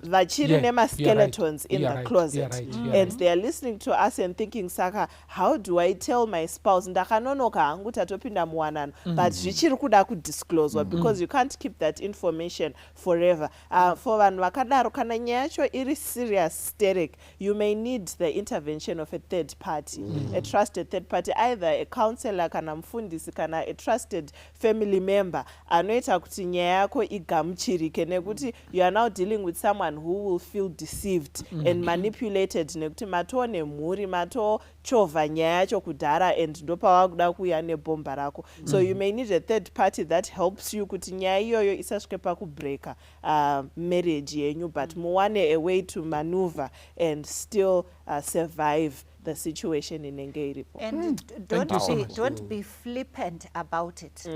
vachiri nemaskeletons in the closet, and they are listening to us and thinking saka how do I tell my spouse ndakanonoka hangu tatopinda muwanano but zvichiri kuda kudisclose because you can't keep that information forever. For vanhu vakadaro kana nyaya yacho iri serious hysteric, you may need the intervention of a third party, a trusted third party, either a counselor kana mufundisi kana a trusted family member anoita kuti nyaya yako igamuchirike, nekuti you are now dealing with someone who will feel deceived and manipulated nekuti matone mhuri matochovha nyaya yacho kudhara and ndopawakuda kuuya nebhomba rako. So you may need a third party that helps you kuti nyaya iyoyo isasvike pakubreaka marriage yenyu, but muwane a way to maneuver and still survive the situation inenge iripo. And don't be flippant about it.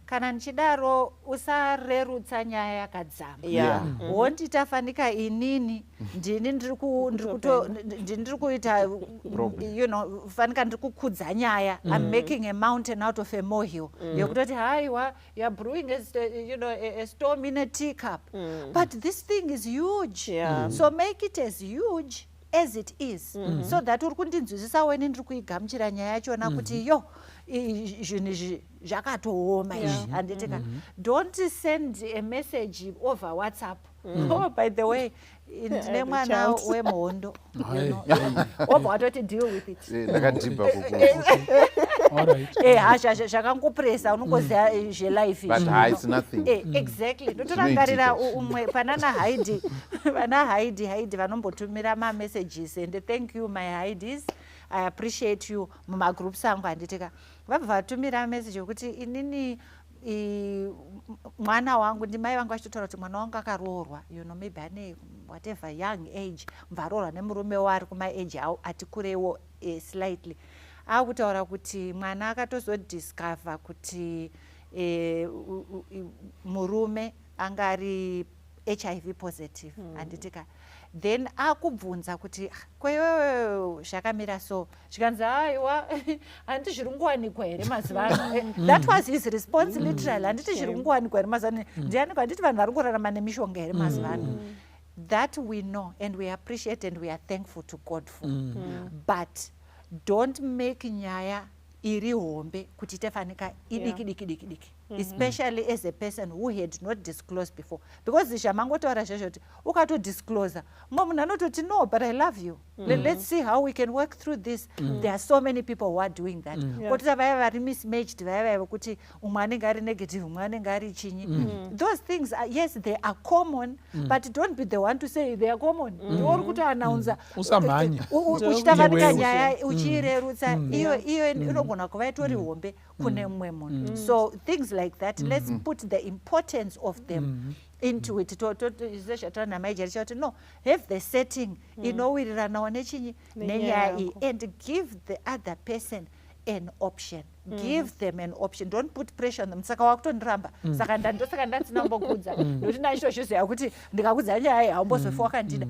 Kana nchidaro usarerutsa nyaya yakadzama. Wonti tafanika inini ndini ndiri kuita fanika ndiri kukudza nyaya. I'm making a mountain out of a molehill. Yokutoti haiwa you're brewing a storm in a teacup. But this thing is huge. So make it as huge as it is, so that uri kundinzwisisa weni ndiri kuigamuchira nyaya yachona kuti yo zvinhu izvi zvakatooma izvi handitika. Don't send a message over WhatsApp. Oh, by the way, ndine mwana wemhondo, obva watoti deal with it. Ndakadhibha zvakangopuresa unongoziva zvelife but it's nothing. Exactly. Ndotorangarira umwe panana Haidi vana Haidi vanombotumira mamessages and thank you my Haidis, I appreciate you mumagroups angu handitika vabva vatumira message yokuti inini mwana wangu ndimai vangu vachitotaura kuti mwana wangu akaroorwa, you know, maybe ane whatever young age, mvaroorwa nemurume wari kumaage ati kureiwo slightly. Akutaura kuti mwana akatozodiscover kuti murume angari HIV positive handitika. Then akubvunza kuti kwewe zvakamira so, zvikanzi aiwa handiti zviri kungowanikwa here mazuva ano. That was his response literally, handiti zviri kungowanikwa here mazuva ano, ndianiko handiti vanhu vari kurarama nemishonga here mazuva ano. That we know and we appreciate and we are thankful to God for. But don't make nyaya iri hombe kuti tefanika idiki diki diki diki, especially as a person who had not disclosed before, because zvamangotaura zvazvo kuti ukatodiscloser mumwe munhu anototi no but I love you, let's see how we can work through this. There are so many people who are doing that. Kotita vaya vari mismatched, vaya kuti umwe anenge ari negative umwe anenge ari chinyi. Those things are, yes, they are common, but don't be the one to say they are common. Uri kutoannounce uchitavanika nyaya uchirerutsa iyo inogona kuva itori hombe kune mumwe munhu. So things like that, let's put the importance of them into it. No, have the setting, inowiriranawo nechinyi nenyaya iyi, and give the other person an option. Give them an option. Don't put pressure on them. Saka wakutondiramba. Saka ndosaka ndatsina kumbokudza. Ndokuti ndachitozviziva kuti ndikakudza nyaya haumbozofa wakandida.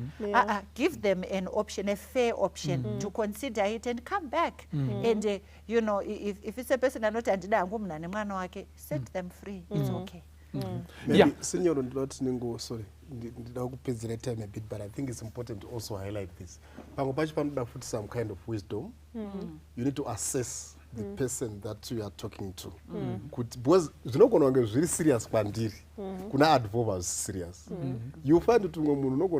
Give them an option, a fair option to consider it and come back. And you know, if it's a person anoti handida hangu munhu ane mwana wake, set them free. It's okay. Maybe senior ndoti ningo, sorry, ndida kupedzera time a bit, but I think it's important to also highlight this. Pamwe pacho panoda futi some kind of wisdom. You need to assess the person that you are talking to. Because zvinogona kunge zviri serious kwandiri, kuna advovers serious. You find kuti umwe munhu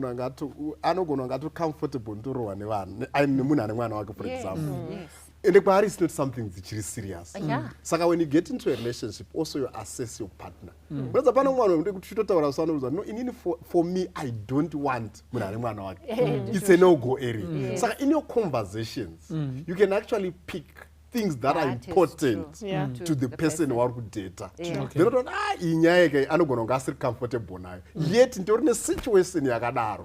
anogona kunge ato comfortable ndorohwa nevanhu, nemunhu ane mwana wake, for example. And kwaari is not something which is serious. Saka when you get into a relationship, also you assess your partner. Because pano mwana kuchitotaura sanoza, no, inini for me I don't want munhu ane mwana wake. It's a no-go area. Saka in your conversations, you can actually pick things that are important to the person who are kudata. They don't know, inyaya ke anogona kunge asiri comfortable nayo. Yet ntori ne situation yakadaro.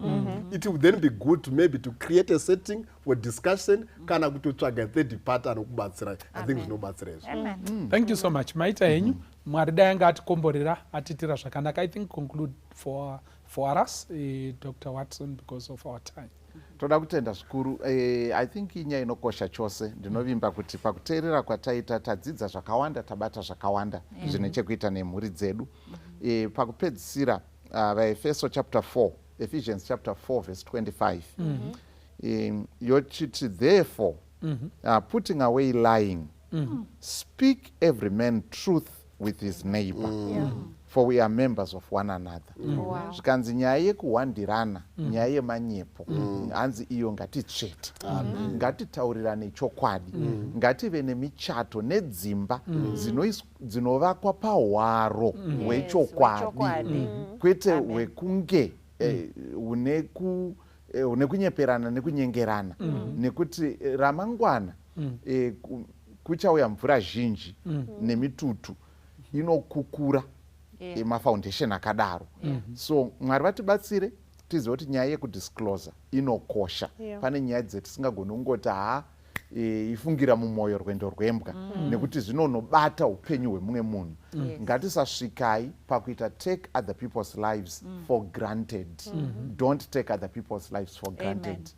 It will then be good to maybe to create a setting for discussion kana kutotsvaga third party anokubatsira. I think zvinobatsira izvo. Thank you so much. Maita henyu Mwari dai anga atikomborera atitira zvakanaka. I think conclude for us, Dr. Watson, because of our time. Toda kutenda zvikuru. I think inyaya inokosha chose. Ndinovimba kuti pakuteerera kwataita tadzidza zvakawanda, tabata zvakawanda zvine chekuita nemhuri dzedu. Pakupedzisira vaEfeso chapter 4, Ephesians chapter 4 verse 25. Yochiti therefore, putting away lying, speak every man truth with his neighbor. For we are members of one another. Zvikanzi nyaya yekuhwandirana, nyaya yemanyepo, hanzi iyo ngatitsvete, ngatitaurirane chokwadi, ngative nemichato nedzimba dzinovakwa pahwaro hwechokwadi, kwete hwekunge une kunyeperana nekunyengerana, nekuti ramangwana kuchauya mvura zhinji nemitutu inokukura mafoundation akadaro. So Mwari vatibatsire tizive kuti nyaya yekudisclose inokosha. Pane nyaya dzetisingagoni kungoti ifungira mumwoyo rwendo rwembwa, nekuti zvinonobata upenyu hwemumwe munhu. Ngatisasvikai pakuita take other people's lives for granted. Don't take other people's lives for granted.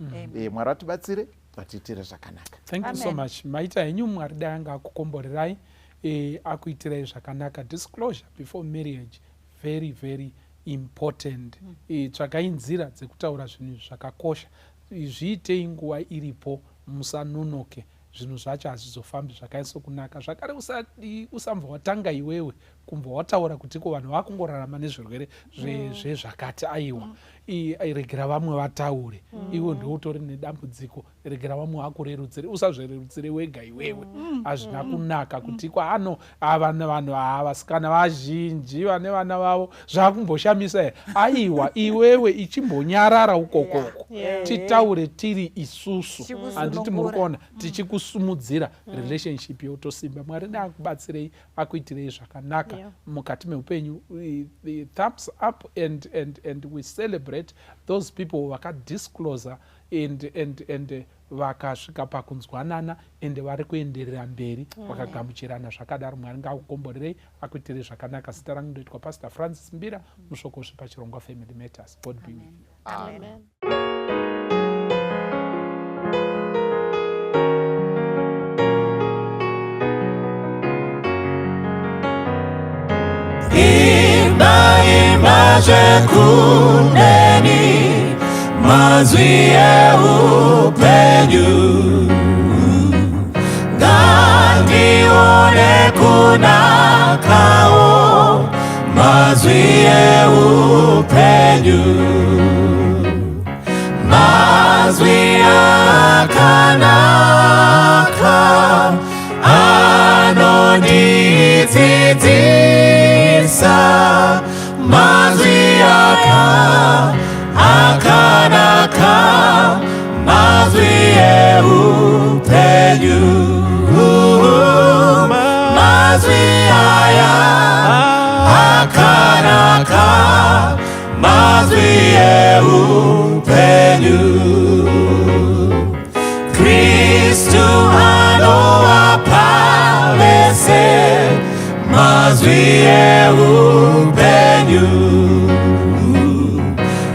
Mwari vatibatsire vatiitire zvakanaka. Thank you so much. Maita henyu Mwari dai anga akukomborerai akuitirai zvakanaka. Disclosure before marriage, very very important. Tsvakai nzira dzekutaura zvinhu zvakakosha zviitei nguva iripo, musanonoke, zvinhu zvacho hazvizofambi zvakaiso kunaka. Zvakare usambva watanga iwewe kumbva wataura kuti ko vanhu vakungorarama nezvirwere zvezvakati, aiwa regera vamwe vataure, iwe ndoutori nedambudziko, regera vamwe vakurerutsire, usazvirerutsire wega iwewe. Hazvina kunaka kuti kwano vanhu vasikana vazhinji vane vana vavo zvakumboshamisa here. Aiwa iwewe ichimbonyarara ukokoko, titaure tiri isusu, handiti muri kuona tichikusumudzira relationship yotosimba. Mwari ndakubatsirei akuitirei zvakanaka mukati meupenyu. Thumbs up and we celebrate those people vakadiscloser and vakasvika pakunzwanana ende vari kuenderera mberi vakagamuchirana zvakadaro. Mwari ngakukomborerei akuitirei zvakanaka. Zita rangu ndoitwa Pastor Francis Mbira, mushoko zvepachirongwa Family Matters. God be with you. Amen. Imba zvekuneni, mazwi eupenyu, ngandione kunakawo, mazwi eupenyu, mazwi akanaka, anondidzidzisa, mazwi akanaka, mazwi eupenyu, mazwi aya akanaka, mazwi eupenyu. Kristu anowapa vese mazwi eupenyu.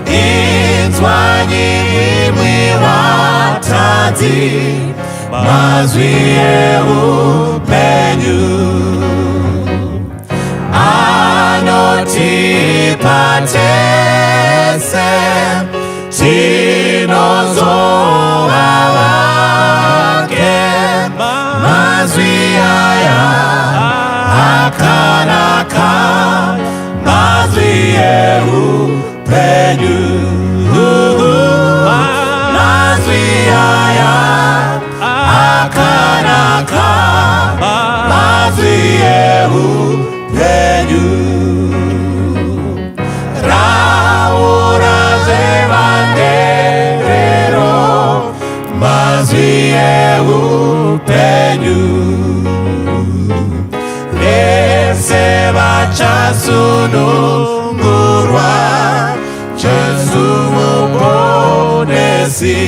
Inzwanyi imwi vatadzi, mazwi eupenyu. Anotipa tese tinozova vake, mazwi aya akanaka, mazwi eupenyu. Mazwi aya akanaka, mazwi eupenyu. Raura zvevanderero, mazwi eupenyu. Vese vachasunungurwa, Jesu muponesi.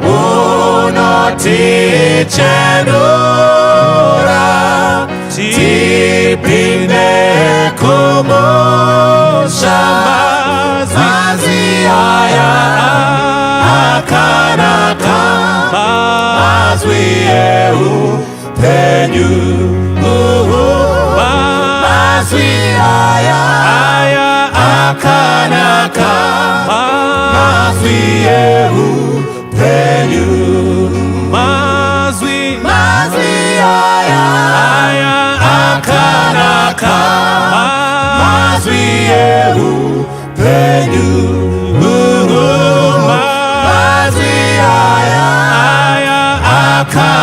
Unotichenura, tipinde kumusha, mazwi aya akanaka, mazwi eupenyu. Mazwi aya akanaka, mazwi eupenyu. Mazwi aya akanaka, mazwi eupenyu. Mazwi aya akanaka.